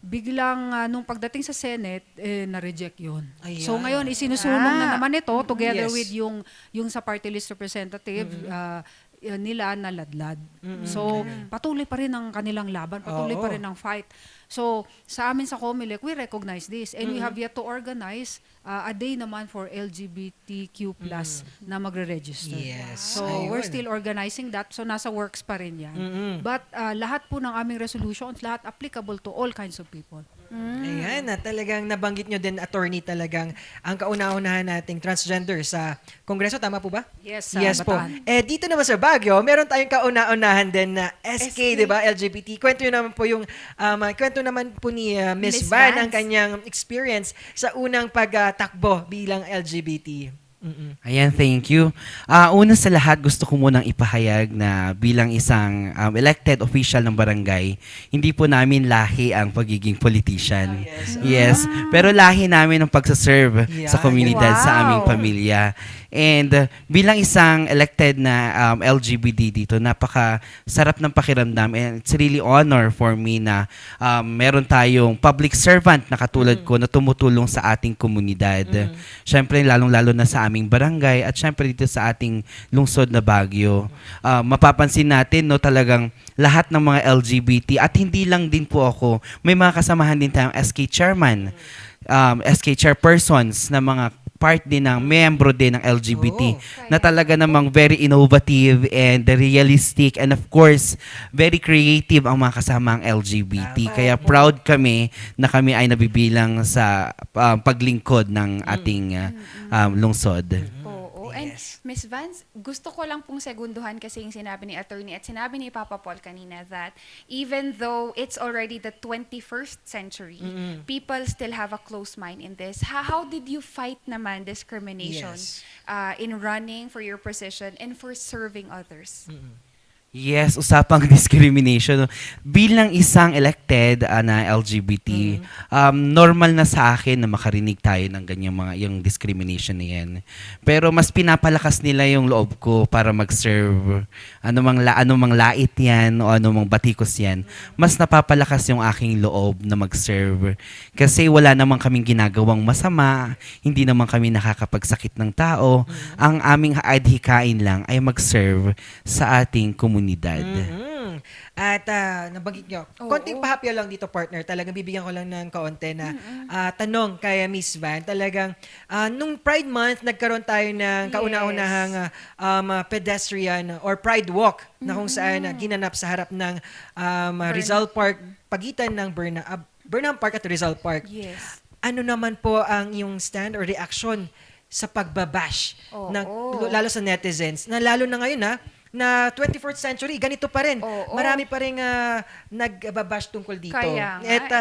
biglang nung pagdating sa Senate, na-reject yun. So ngayon, isinusulong na naman ito together with yung sa party list representative, nila naladlad. So, patuloy pa rin ang kanilang laban, patuloy pa rin ang fight. So, sa amin sa COMELEC, we recognize this and we have yet to organize a day naman for LGBTQ+ na magre-register. So, we're still organizing that. So, nasa works pa rin yan. But lahat po ng aming resolutions, lahat applicable to all kinds of people. Ayan, talagang nabanggit nyo din, attorney, talagang ang kauna-unahan nating transgender sa Kongreso. Tama po ba? Yes, yes po. Bataan. Dito naman sa Baguio, meron tayong kauna-unahan din na SK, di ba? LGBT. Kwento naman po yung, kwento naman po ni Miss Van ang kanyang experience sa unang pagtakbo bilang LGBT. Ayan, thank you. Una sa lahat, gusto ko munang ipahayag na bilang isang elected official ng barangay, hindi po namin lahi ang pagiging politician. Yes. Pero lahi namin ang pagsaserve sa komunidad, sa aming pamilya. And bilang isang elected na LGBT dito, napaka-sarap ng pakiramdam. And it's really honor for me na meron tayong public servant na katulad ko na tumutulong sa ating komunidad. Siyempre, lalong-lalo na sa aming barangay at siyempre dito sa ating lungsod na Baguio. Mapapansin natin, no, talagang lahat ng mga LGBT at hindi lang din po ako, may mga kasamahan din tayong SK chairman, SK chairpersons na mga part din ng membro din ng LGBT na talaga namang very innovative and realistic and of course very creative ang mga kasamang LGBT. Kaya proud kami na kami ay nabibilang sa paglingkod ng ating lungsod. And Ms. Vance, gusto ko lang pong segunduhan kasi yung sinabi ni attorney at sinabi ni Papa Paul kanina that even though it's already the 21st century, people still have a closed mind in this. How did you fight naman discrimination in running for your position and for serving others? Yes, usapang discrimination. Bilang isang elected na LGBT, normal na sa akin na makarinig tayo ng ganyang yung discrimination na yan. Pero mas pinapalakas nila yung loob ko para mag-serve. Anumang lait yan o anumang batikos yan, mas napapalakas yung aking loob na mag-serve. Kasi wala namang kaming ginagawang masama, hindi naman kami nakakapagsakit ng tao. Ang aming adhikain lang ay mag-serve sa ating komunidad. At nabanggit nyo, konting pahapya lang dito, partner. Talagang bibigyan ko lang ng kaunti na tanong kay Miss Van. Talagang nung Pride Month, nagkaroon tayo ng kauna-unahang pedestrian or Pride Walk na kung saan ginanap sa harap ng Rizal Park, pagitan ng Burnham Park at Rizal Park. Yes. Ano naman po ang yung stand or reaction sa pagbabash lalo sa netizens na lalo na ngayon na 24th century, ganito pa rin. Marami pa rin nagbabash tungkol dito.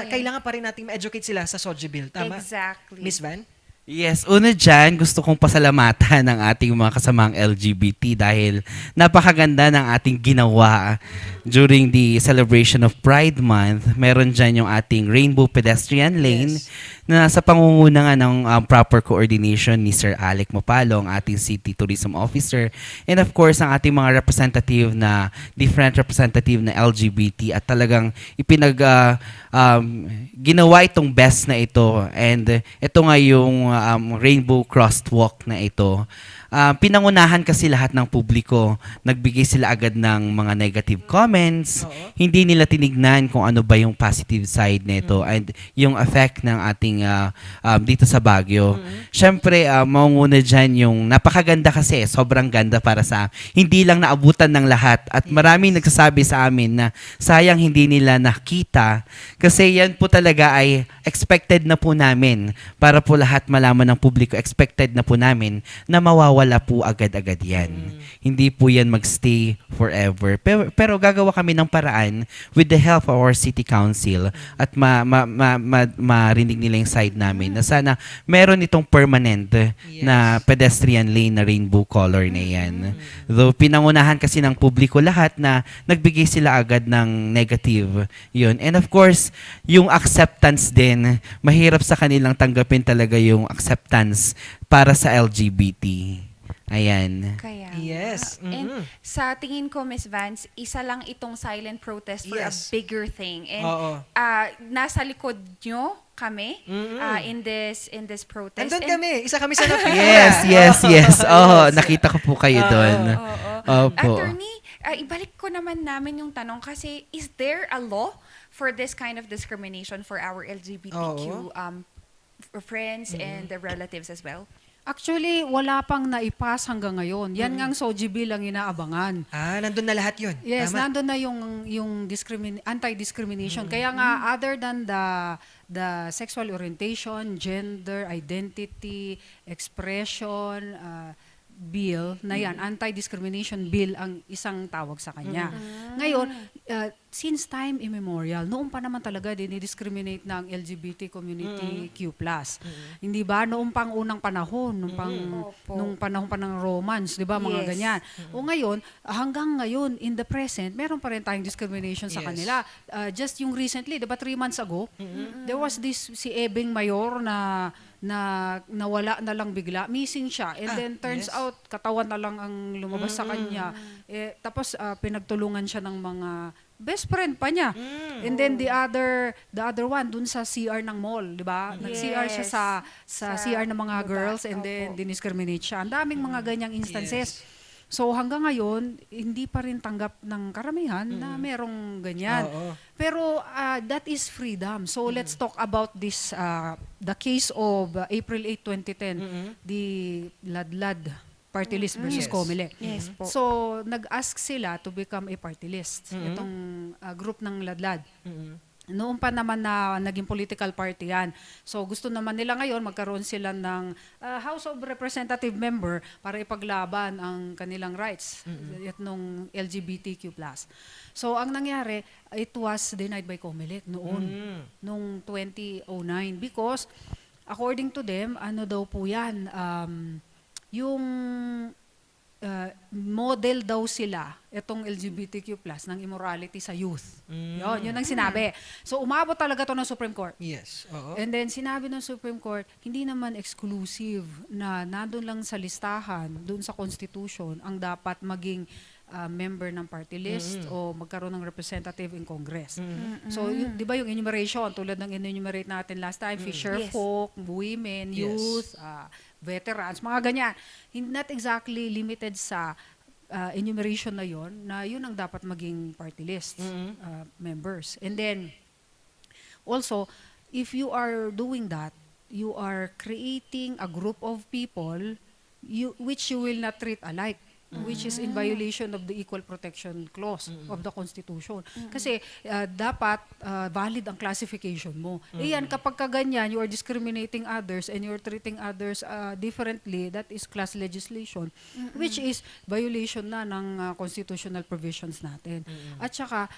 Kailangan pa rin nating ma-educate sila sa SOGI bill. Tama? Exactly. Miss Van? Yes, una dyan, gusto kong pasalamatan ng ating mga kasamang LGBT dahil napakaganda ng ating ginawa during the celebration of Pride Month. Meron dyan yung ating Rainbow Pedestrian Lane na sa pangunguna nga ng proper coordination ni Sir Alec Mapalo, ang ating City Tourism Officer. And of course, ang ating mga representative different representative na LGBT at talagang ginawa itong best na ito. And ito nga yung Rainbow Crosswalk na ito. Pinangunahan kasi lahat ng publiko. Nagbigay sila agad ng mga negative comments. Hindi nila tinignan kung ano ba yung positive side nito and yung effect ng ating dito sa Baguio. Syempre, maunguna dyan yung napakaganda kasi. Sobrang ganda para sa hindi lang naabutan ng lahat. At maraming nagsasabi sa amin na sayang hindi nila nakita kasi yan po talaga ay expected na po namin para po lahat malaman ng publiko. Expected na po namin na mawawala po agad-agad yan. Hindi po yan magstay forever. Pero gagawa kami ng paraan with the help of our city council at marinig nila yung side namin na sana meron itong permanent na pedestrian lane na rainbow color na yan. Though pinangunahan kasi ng publiko lahat na nagbigay sila agad ng negative yun. And of course, yung acceptance din, mahirap sa kanilang tanggapin talaga yung acceptance para sa LGBT. Ayan. Kaya yes. And sa tingin ko, Miss Vance, isa lang itong silent protest for a bigger thing. And nasa likod nyo kami in this protest. Andun kami. Isa kami sa napila. Yes. Nakita ko po kayo doon. Attorney, ibalik ko namin yung tanong kasi is there a law for this kind of discrimination for our LGBTQ friends and the relatives as well? Actually, wala pang naipas hanggang ngayon. Yan ngang SOGI bill ang inaabangan. Nandun na lahat yun. Yes, Tama. nandun na yung anti-discrimination. Kaya nga, other than the sexual orientation, gender, identity, expression, bill na yan, anti-discrimination bill ang isang tawag sa kanya. Ngayon, since time immemorial, noong pa naman talaga dinidiscriminate ng LGBT community Q+. Hindi ba? Noong pang unang panahon, nung panahon pa ng Romans, di ba? Mga ganyan. O ngayon, hanggang ngayon, in the present, meron pa rin tayong discrimination sa kanila. Just yung recently, di ba 3 months ago, there was this, si Ebeng Mayor na nawala na lang bigla, missing siya, and then turns out katawan na lang ang lumabas sa kanya, tapos pinagtulungan siya ng mga best friend pa niya, and then the other one dun sa CR ng mall, di ba? Nag-CR siya sa CR ng mga girls, and then diniscriminate siya. Ang daming mga ganyang instances. So hanggang ngayon, hindi pa rin tanggap ng karamihan na merong ganyan. Pero that is freedom. So let's talk about this, the case of April 8, 2010, the Ladlad party list versus Comelec. Yes po. So nag-ask sila to become a party list, itong group ng Ladlad. Noon pa naman na naging political party yan. So gusto naman nila ngayon magkaroon sila ng House of Representative member para ipaglaban ang kanilang rights nung LGBTQ+. So ang nangyari, it was denied by Comelec noong 2009 because according to them, ano daw po yan, yung model daw sila, itong LGBTQ+, ng immorality sa youth. Yun ang sinabi. So umabot talaga to ng Supreme Court. Yes. And then sinabi ng Supreme Court, hindi naman exclusive na nandun lang sa listahan, dun sa Constitution, ang dapat maging member ng party list o magkaroon ng representative in Congress. So, di ba yung enumeration, tulad ng enumerate natin last time, fisher folk, women, youth, veterans, mga ganyan. Not exactly limited sa enumeration na yun ang dapat maging party list members. And then, also, if you are doing that, you are creating a group of people which you will not treat alike, which is in violation of the Equal Protection Clause of the Constitution. Kasi dapat valid ang classification mo. Yan, kapag kaganyan, you are discriminating others and you are treating others differently, that is class legislation, which is violation na ng constitutional provisions natin. At saka,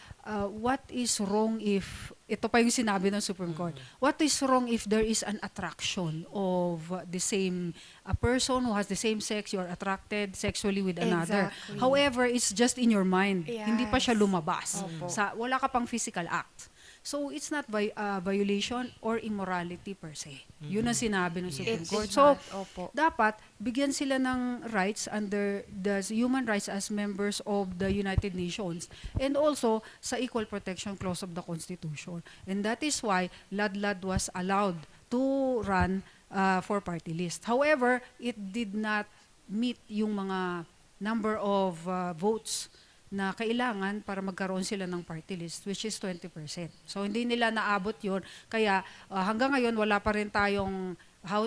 what is wrong if, ito pa yung sinabi ng Supreme Court, what is wrong if there is an attraction of the same a person who has the same sex, you are attracted sexually with another. Exactly. However, it's just in your mind. Yes. Hindi pa siya lumabas. Opo. Wala ka pang physical act. So, it's not violation or immorality per se. Yun ang sinabi ng Supreme Court. So, dapat bigyan sila ng rights under the human rights as members of the United Nations and also sa Equal Protection Clause of the Constitution. And that is why Ladlad was allowed to run for party list. However, it did not meet yung mga number of votes na kailangan para magkaroon sila ng party list, which is 20%. So, hindi nila naabot yun. Kaya, hanggang ngayon, wala pa rin tayong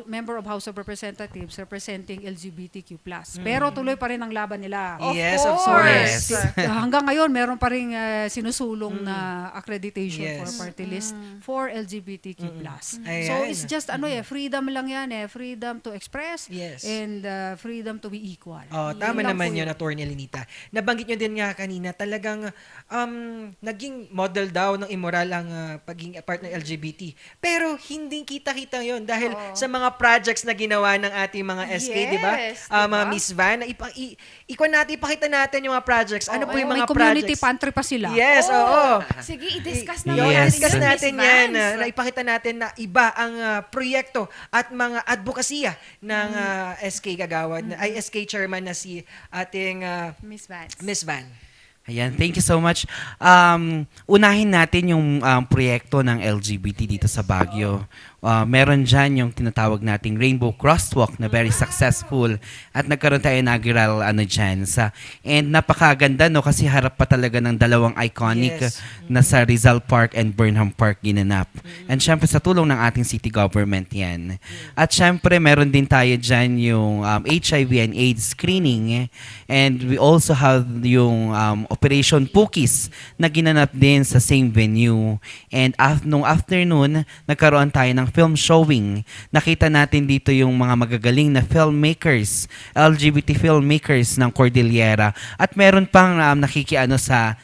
member of House of Representatives representing LGBTQ+. Pero tuloy pa rin ang laban nila. Yes, of course. Hanggang ngayon, meron pa rin sinusulong na accreditation for party list for LGBTQ+. So, it's just freedom lang yan freedom to express and freedom to be equal. Tama naman yun, Attorney Lenita. Nabanggit nyo din nga kanina, talagang naging model daw ng immoral ang pagiging part ng LGBT. Pero hindi kita-kita yun dahil sa mga projects na ginawa ng ating mga SK, di ba? Mga Miss Van, ipakita natin yung mga projects. Ano po yung mga may community projects? pantry pa sila. Yes, oo. Sige, i-discuss I-discuss natin yan. Ipakita natin na iba ang proyekto at mga advokasya ng SK Kagawad, ay SK Chairman na si ating Miss Van. Ayan, thank you so much. Unahin natin yung proyekto ng LGBT dito sa Baguio. Meron dyan yung tinatawag nating Rainbow Crosswalk na very successful at nagkaroon tayo inaugural dyan. And napakaganda kasi harap pa talaga ng dalawang iconic na sa Rizal Park and Burnham Park ginanap. And syempre sa tulong ng ating city government yan. At syempre meron din tayo dyan yung HIV and AIDS screening and we also have yung Operation Pukis na ginanap din sa same venue. And nung afternoon, nagkaroon tayo ng film showing. Nakita natin dito yung mga magagaling na filmmakers, LGBT filmmakers ng Cordillera. At meron pang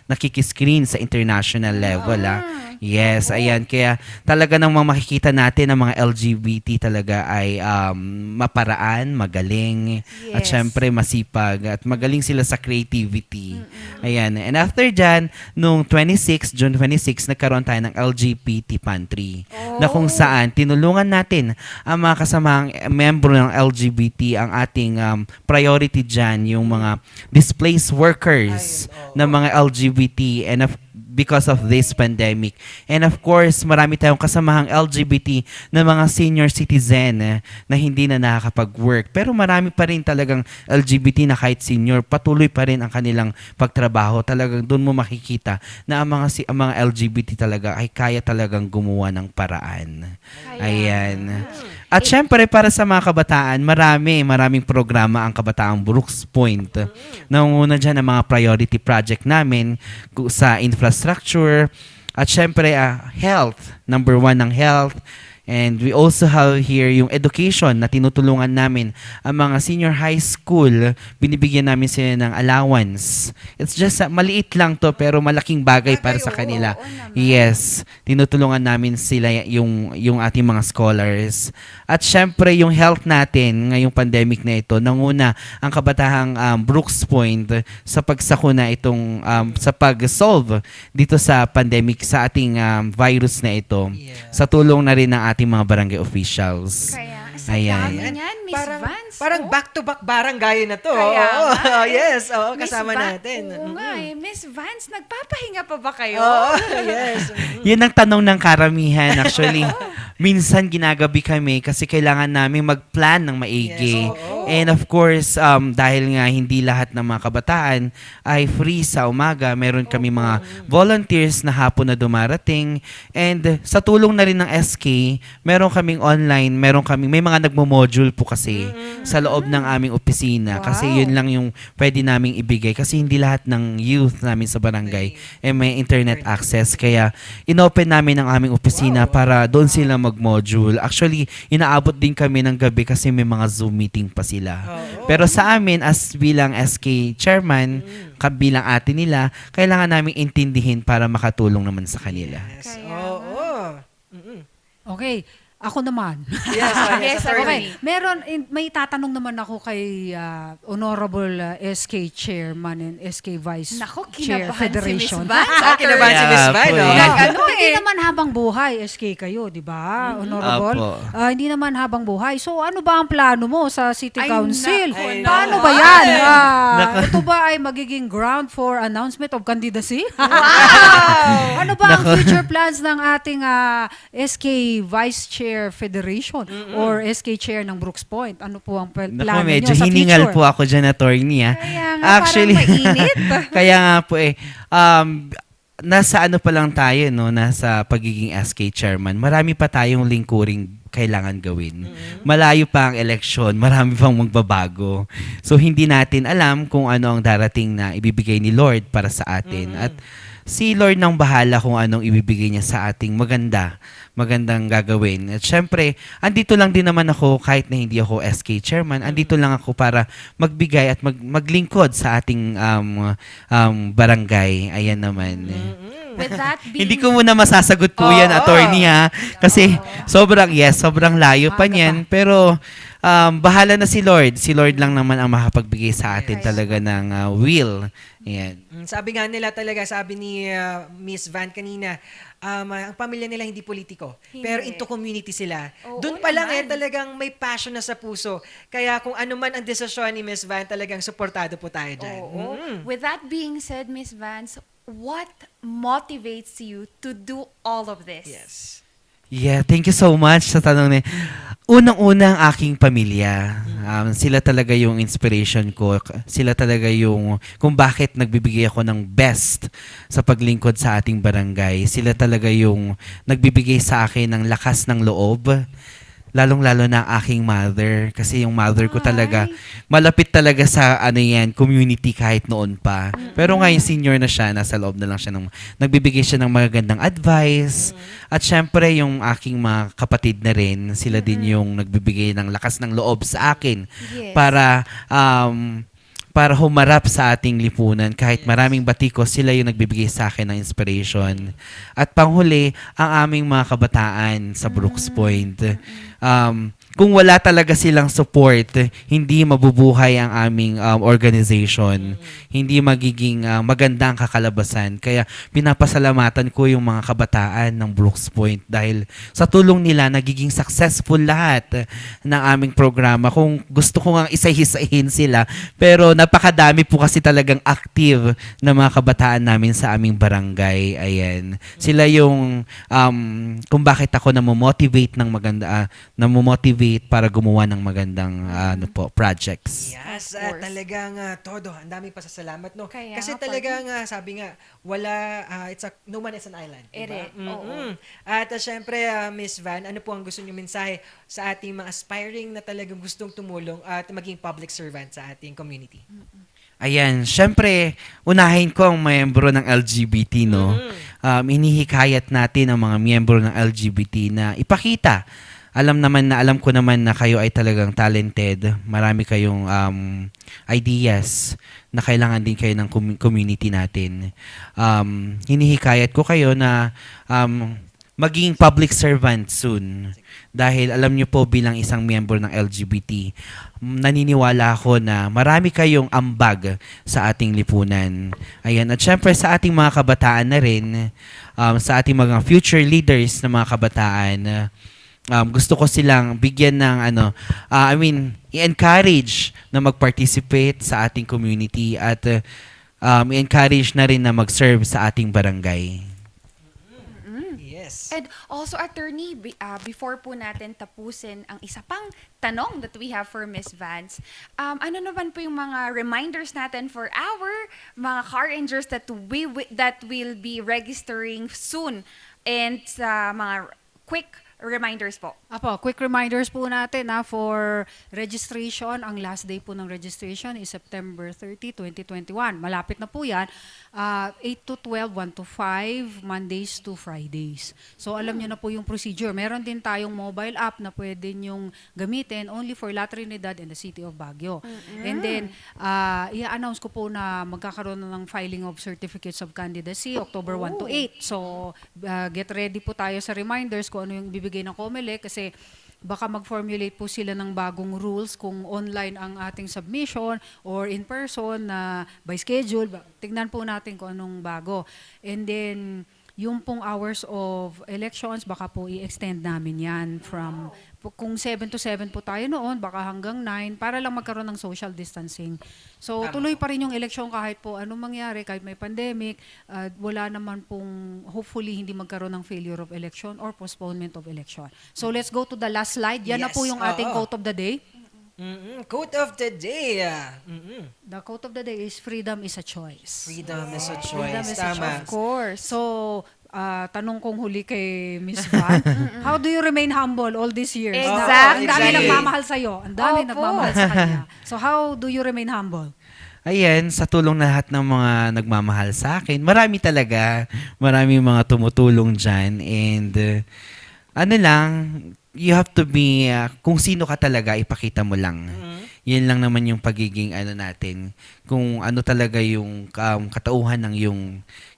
nakikiscreen sa international level. Yes, ayan. Kaya talaga namang makikita natin ang mga LGBT talaga ay maparaan, magaling, at syempre masipag. At magaling sila sa creativity. Ayan. And after dyan, nung June 26, nagkaroon tayo ng LGBT Pantry. Na kung saan, tinulungan natin ang mga kasamang membro ng LGBT, ang ating priority dyan, yung mga displaced workers ng mga LGBT and because of this pandemic. And of course, marami tayong kasamahang LGBT na mga senior citizen na hindi na nakakapag-work. Pero marami pa rin talagang LGBT na kahit senior, patuloy pa rin ang kanilang pagtrabaho. Talagang doon mo makikita na ang mga LGBT talaga ay kaya talagang gumawa ng paraan. Ayan. At syempre, para sa mga kabataan, maraming programa ang Kabataang Brooks Point. Nangunguna dyan ang mga priority project namin sa infrastructure. At syempre, health. Number 1 ang health. And we also have here yung education na tinutulungan namin ang mga senior high school. Binibigyan namin sila ng allowance. It's just maliit lang to pero malaking bagay para sa kanila. Yes, tinutulungan namin sila yung ating mga scholars. At syempre yung health natin ngayong pandemic na ito, nanguna ang Kabatahang Brooks Point sa pagsakuna itong sa pag-solve dito sa pandemic sa ating virus na ito. Sa tulong na rin ng ating mga barangay officials. Ayan. Miss Vance. Parang back-to-back barangay na to. Yes, kasama natin. Oo nga Miss Vance, nagpapahinga pa ba kayo? Yes. Yun ang tanong ng karamihan actually. minsan ginagabi kami kasi kailangan namin mag-plan ng maigi. Yes, oo. And of course, dahil nga hindi lahat ng mga kabataan ay free sa umaga, meron kami mga volunteers na hapon na dumarating. And sa tulong na rin ng SK, meron kaming online, may mga nagmo-module po kasi sa loob ng aming opisina. Kasi yun lang yung pwede naming ibigay. Kasi hindi lahat ng youth namin sa barangay may internet access. Kaya inopen namin ang aming opisina para doon sila mag-module. Actually, inaabot din kami ng gabi kasi may mga Zoom meeting pa sila. Pero sa amin, as bilang SK chairman, kabilang ate nila, kailangan namin intindihin para makatulong naman sa kanila. Oo. Okay, ako naman. Yes, Okay, may tatanong naman ako kay Honorable SK Chairman and SK Vice Nako, Chair kinabahan Federation. si Miss Van. Kinabahan si Miss Van, no? Hindi naman habang buhay, SK kayo, di ba, Honorable? Apo. Hindi naman habang buhay. So ano ba ang plano mo sa City Ay, Council? nako, Paano naman. ba yan? Ito ba ay magiging ground for announcement of candidacy? Ano ba ang future plans ng ating SK Vice Chair Federation or SK Chair ng Brooks Point? Ano po ang plano Naku, niyo medyo sa hiningal future? po ako dyan, attorney. Kaya nga, Actually, parang mainit. kaya nga po nasa ano pa lang tayo, no? Nasa pagiging SK chairman. Marami pa tayong lingkuring kailangan gawin. Malayo pa ang eleksyon, marami pang magbabago. So hindi natin alam kung ano ang darating na ibibigay ni Lord para sa atin. At si Lord nang bahala kung anong ibibigay niya sa ating magandang gagawin. At syempre, andito lang din naman ako kahit na hindi ako SK chairman, andito lang ako para magbigay at maglingkod sa ating barangay. Ayan naman. With that being... Hindi ko muna masasagot po yan, attorney ha. Kasi sobrang layo pa niyan. Pero bahala na si Lord. Si Lord lang naman ang makapagbigay sa atin talaga ng will. Ayan. Sabi nga nila talaga, sabi ni Miss Van kanina, ang pamilya nila hindi politiko, pero into community sila. Doon pa lang talagang may passion na sa puso. Kaya kung ano man ang desisyon ni Miss Van, talagang suportado po tayo dyan. With that being said, Miss Vance, what motivates you to do all of this? Yes. Yeah, thank you so much sa tanong niya. Unang-una ang aking pamilya. Sila talaga yung inspiration ko. Sila talaga yung kung bakit nagbibigay ako ng best sa paglingkod sa ating barangay. Sila talaga yung nagbibigay sa akin ng lakas ng loob. Lalong-lalo na ang aking mother. Kasi yung mother ko talaga, malapit talaga sa community kahit noon pa. Pero ngayon senior na siya, nasa loob na lang siya. Nagbibigay siya ng magagandang advice. At syempre yung aking mga kapatid na rin, sila din yung nagbibigay ng lakas ng loob sa akin. Yes. Para humarap sa ating lipunan. Kahit maraming batikos, sila yung nagbibigay sa akin ng inspiration. At panghuli, ang aming mga kabataan sa Brooks Point. Kung wala talaga silang support, hindi mabubuhay ang aming organization. Hindi magiging maganda ang kakalabasan. Kaya pinapasalamatan ko yung mga kabataan ng Brooks Point dahil sa tulong nila, nagiging successful lahat ng aming programa. Kung gusto ko nga isa-isahin sila, pero napakadami po kasi talagang active na mga kabataan namin sa aming barangay. Ayan. Sila yung kung bakit ako namomotivate ng maganda, namomotivate para gumawa ng magandang projects. Yes, talagang todo. Ang daming pasasalamat, no? Kaya Kasi nga, talagang sabi nga, wala, no man is an island. Diba? Oo. At syempre, Miss Van, ano po ang gusto niyo mensahe sa ating mga aspiring na talagang gustong tumulong at maging public servant sa ating community? Ayan, syempre, unahin ko ang miyembro ng LGBT, no? Inihikayat natin ang mga miyembro ng LGBT na ipakita. Alam ko naman na kayo ay talagang talented. Marami kayong ideas na kailangan din kayo ng community natin. Hinihikayat ko kayo na maging public servant soon. Dahil alam niyo po bilang isang miyembro ng LGBT, naniniwala ako na marami kayong ambag sa ating lipunan. Ayan. At syempre sa ating mga kabataan na rin, sa ating mga future leaders na mga kabataan, gusto ko silang bigyan ng i-encourage na mag-participate sa ating community at i-encourage na rin na mag-serve sa ating barangay. Yes. And also, attorney, before po natin tapusin ang isa pang tanong that we have for Miss Vance, ano naman po yung mga reminders natin for our mga car rangers that will be registering soon, and sa mga quick reminders po? Apo, quick reminders po natin for registration. Ang last day po ng registration is September 30, 2021. Malapit na po yan. 8 to 12, 1 to 5, Mondays to Fridays. So alam nyo na po yung procedure. Meron din tayong mobile app na pwede nyong gamitin only for La Trinidad and the City of Baguio. And then, i-announce ko po na magkakaroon na ng filing of certificates of candidacy October 1 to 8. So get ready po tayo sa reminders kung ano yung bibigay ng COMELEC kasi baka mag-formulate po sila ng bagong rules kung online ang ating submission or in person na by schedule. Tignan po natin kung anong bago. And then, yung pong hours of elections, baka po i-extend namin yan from, kung 7 to 7 po tayo noon, baka hanggang 9, para lang magkaroon ng social distancing. So, tuloy pa rin yung eleksyon kahit po anong mangyari, kahit may pandemic, wala naman pong, hopefully, hindi magkaroon ng failure of election or postponement of election. So, let's go to the last slide. Yan na po yung ating quote of the day. Quote of the day. The quote of the day is freedom is a choice. Freedom is a Freedom choice. is a choice. Tama. Of course. So, tanong kong huli kay Miss Van, how do you remain humble all these years? Exactly. Ang dami nagmamahal sa'yo. Ang dami Opo. nagmamahal sa kanya. So, how do you remain humble? Ayan, sa tulong na lahat ng mga nagmamahal sa akin, marami talaga. Marami mga tumutulong dyan. And ano lang, you have to be, kung sino ka talaga, ipakita mo lang. Yan lang naman yung pagiging ano natin. Kung ano talaga yung katauhan ng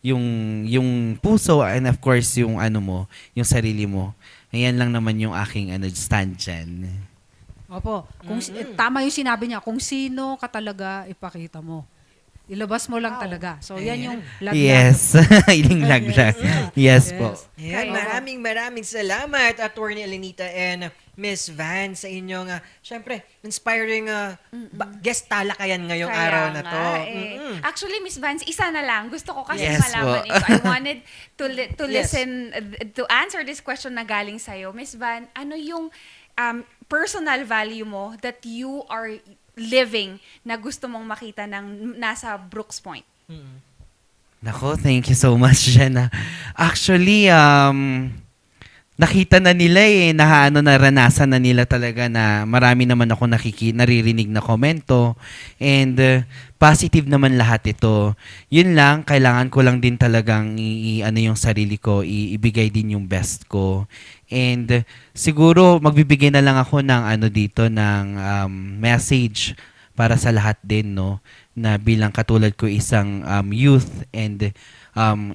yung puso and of course yung ano mo, yung sarili mo. Ayan lang naman yung aking stand dyan. Opo. Tama yung sinabi niya, kung sino ka talaga, ipakita mo. Ilabas mo lang talaga. So, yan yung laglag. Yes. Iling laglag. Yes po. Yan, maraming salamat, Attorney Elenita and Miss Van, sa inyong, syempre, inspiring guest talakayan ngayong araw na to. Actually, Miss Vance, isa na lang. Gusto ko kasi Yes, malaman ito. I wanted to Yes. listen, to answer this question na galing sa'yo. Miss Van, ano yung personal value mo that you are living na gusto mong makita ng nasa Brooks Point? Nako, thank you so much, Jenna. Actually, nakita na nila naranasan na nila talaga na marami naman ako naririnig na komento and positive naman lahat ito. Yun lang, kailangan ko lang din talagang yung sarili ko, ibigay din yung best ko. And siguro magbibigay na lang ako ng ng message para sa lahat din, no, na bilang katulad ko isang youth and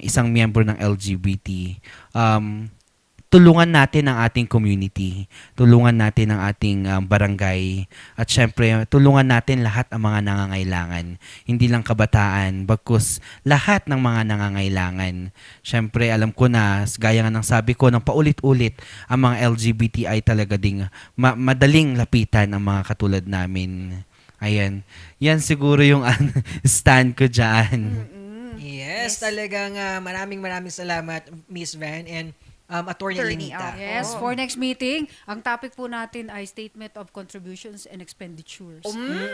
isang miyembro ng LGBT. Tulungan natin ang ating community, tulungan natin ang ating barangay, at syempre tulungan natin lahat ang mga nangangailangan. Hindi lang kabataan, bagkus lahat ng mga nangangailangan. Syempre alam ko na, gaya nga ng sabi ko ng paulit-ulit, ang mga LGBT ay talaga ding madaling lapitan ang mga katulad namin. Ayan, yan siguro yung stand ko dyan. Yes, talagang maraming salamat, Miss Van and Attorney Elenita. Yes, for next meeting, ang topic po natin ay Statement of Contributions and Expenditures.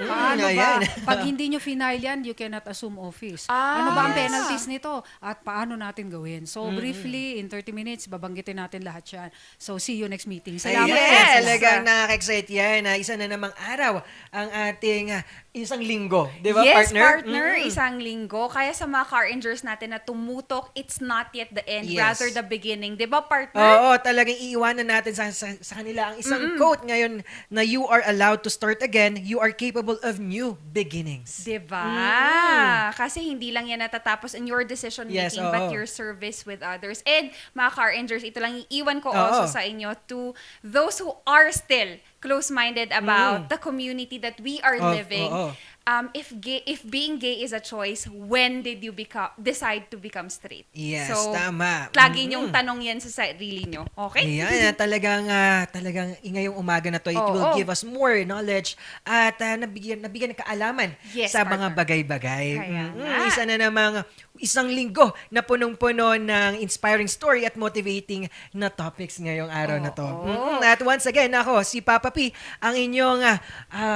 Paano ba? Pag hindi nyo final yan, you cannot assume office. Ano ba ang penalties nito? At paano natin gawin? So, briefly, in 30 minutes, babanggitin natin lahat yan. So, see you next meeting. Salamat. Yes, talagang nakaka-excite yan. Isa na namang araw ang ating isang linggo. Di ba, yes, partner? Isang linggo. Kaya sa mga car rangers natin na tumutok, it's not yet the end, Yes. rather the beginning. Di ba, partner? Oo, talagang iiwanan natin sa kanila ang isang quote ngayon na you are allowed to start again, you are capable of new beginnings. Diba? Kasi hindi lang yan natatapos in your decision making, Yes, but your service with others. And mga car rangers, ito lang iiwan ko also sa inyo to those who are still close-minded about the community that we are living. If being gay is a choice, when did you decide to become straight? Yes, so, tama. Lagi niyong tanong yan sa sarili niyo. Okay? Ayan, talagang ngayong umaga na to, it will give us more knowledge at nabigyan ng kaalaman sa mga bagay-bagay. Isa na namang isang linggo na punong-puno ng inspiring story at motivating na topics ngayong araw na to. At once again, ako, si Papa P, ang inyong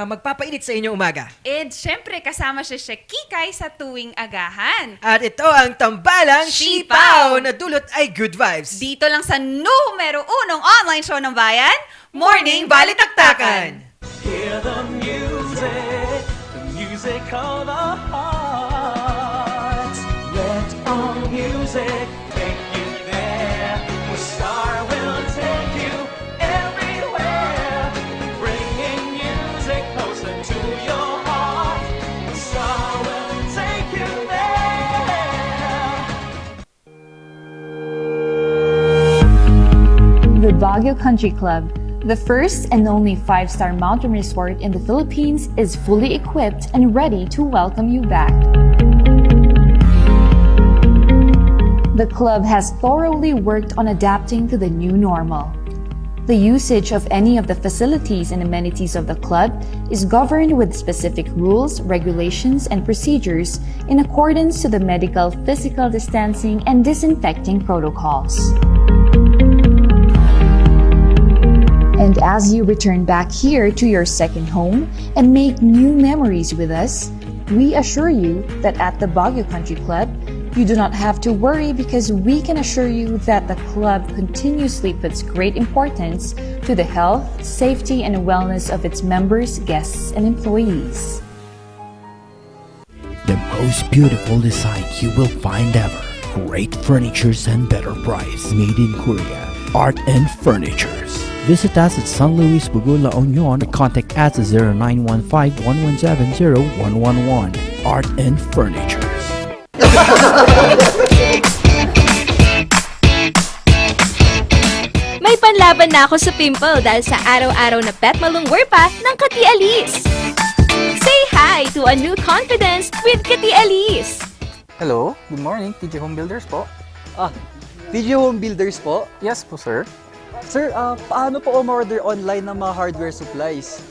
magpapainit sa inyong umaga. And syempre, kasama siya Kikay sa tuwing agahan. At ito ang Tambalang Sipaw na dulot ay good vibes. Dito lang sa numero 1 online show ng bayan, Morning Balitaktakan. Hear the music of the heart. Let our music take you there, where Star will take you everywhere, bringing music closer to your heart. Star will take you there. The Baguio Country Club, the first and only 5-star mountain resort in the Philippines, is fully equipped and ready to welcome you back. The club has thoroughly worked on adapting to the new normal. The usage of any of the facilities and amenities of the club is governed with specific rules, regulations, and procedures in accordance to the medical, physical distancing, and disinfecting protocols. And as you return back here to your second home and make new memories with us, we assure you that at the Baguio Country Club, you do not have to worry because we can assure you that the club continuously puts great importance to the health, safety, and wellness of its members, guests, and employees. The most beautiful design you will find ever. Great furnitures and better price. Made in Korea. Art and Furnitures. Visit us at San Luis Bugo, La Union, or contact us at 0915-117-0111. Art and Furnitures. May panlaban na ako sa pimple dahil sa araw-araw na pet malungwer pa ng Kati Alice. Say hi to a new confidence with Kati Alice. Hello, good morning, TJ Home Builders po. TJ Home Builders po? Yes po, sir. Sir, paano po umorder online ng mga hardware supplies?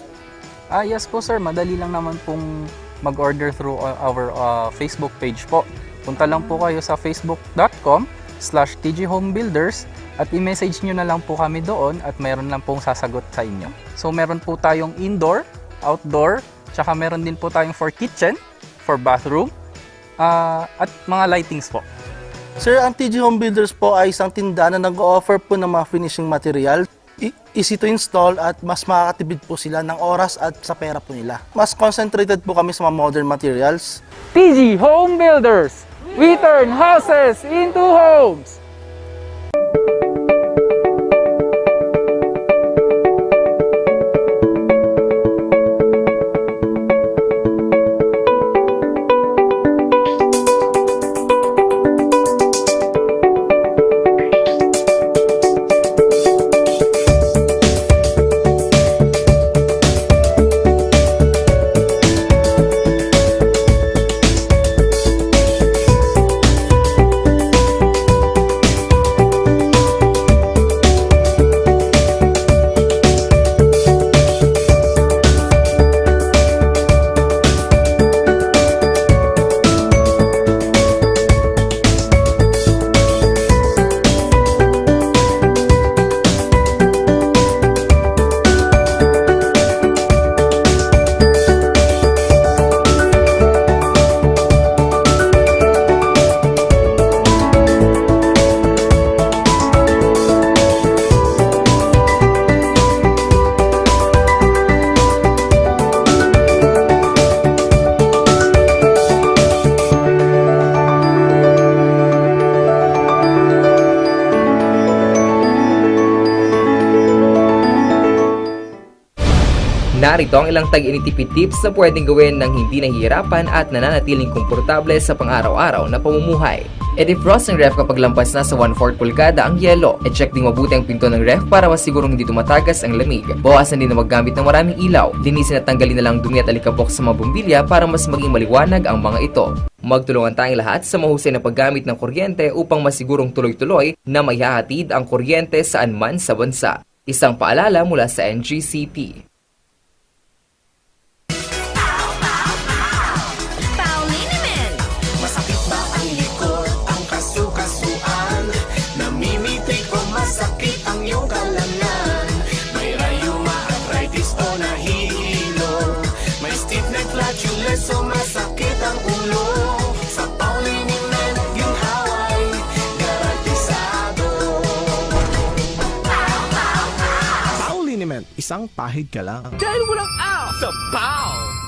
Yes po, sir. Madali lang naman pong mag-order through our Facebook page po. Punta lang po kayo sa facebook.com/tjhomebuilders at i-message nyo na lang po kami doon at meron lang pong sasagot sa inyo. So meron po tayong indoor, outdoor, tsaka meron din po tayong for kitchen, for bathroom, at mga lightings po. Sir, ang TJ Home Builders po ay isang tindahan na nag-offer po ng mga finishing material. Easy to install at mas makakatipid po sila ng oras at sa pera po nila. Mas concentrated po kami sa mga modern materials. TJ Home Builders, we turn houses into homes! Narito ang ilang tag-initipid tips na pwedeng gawin ng hindi nahihirapan at nananatiling komportable sa pang-araw-araw na pamumuhay. I-defrost ang ref kapag lampas na sa 1/4 pulgada ang yelo. I-check ding mabuti ang pinto ng ref para masigurong hindi tumatagas ang lamig. Bawasan din na maggamit ng maraming ilaw. Linisin at tanggalin na lang dumi at alikabok sa mga bumbilya para mas maging maliwanag ang mga ito. Magtulungan tayong lahat sa mahusay na paggamit ng kuryente upang masigurong tuloy-tuloy na maihahatid ang kuryente saan man sa bansa. Isang paalala mula sa NGCP. Masakit ba ang likod, ang kasukasuan? Namimitik o masakit ang iyong kalangan? May rayuma, arthritis o nahihilo? May stiff neck, flatulence o masakit ang ulo? Sa Pauliniment, yung haway, garantisado. Pauliniment, isang pahid ka lang. Dahil walang out sa PAO!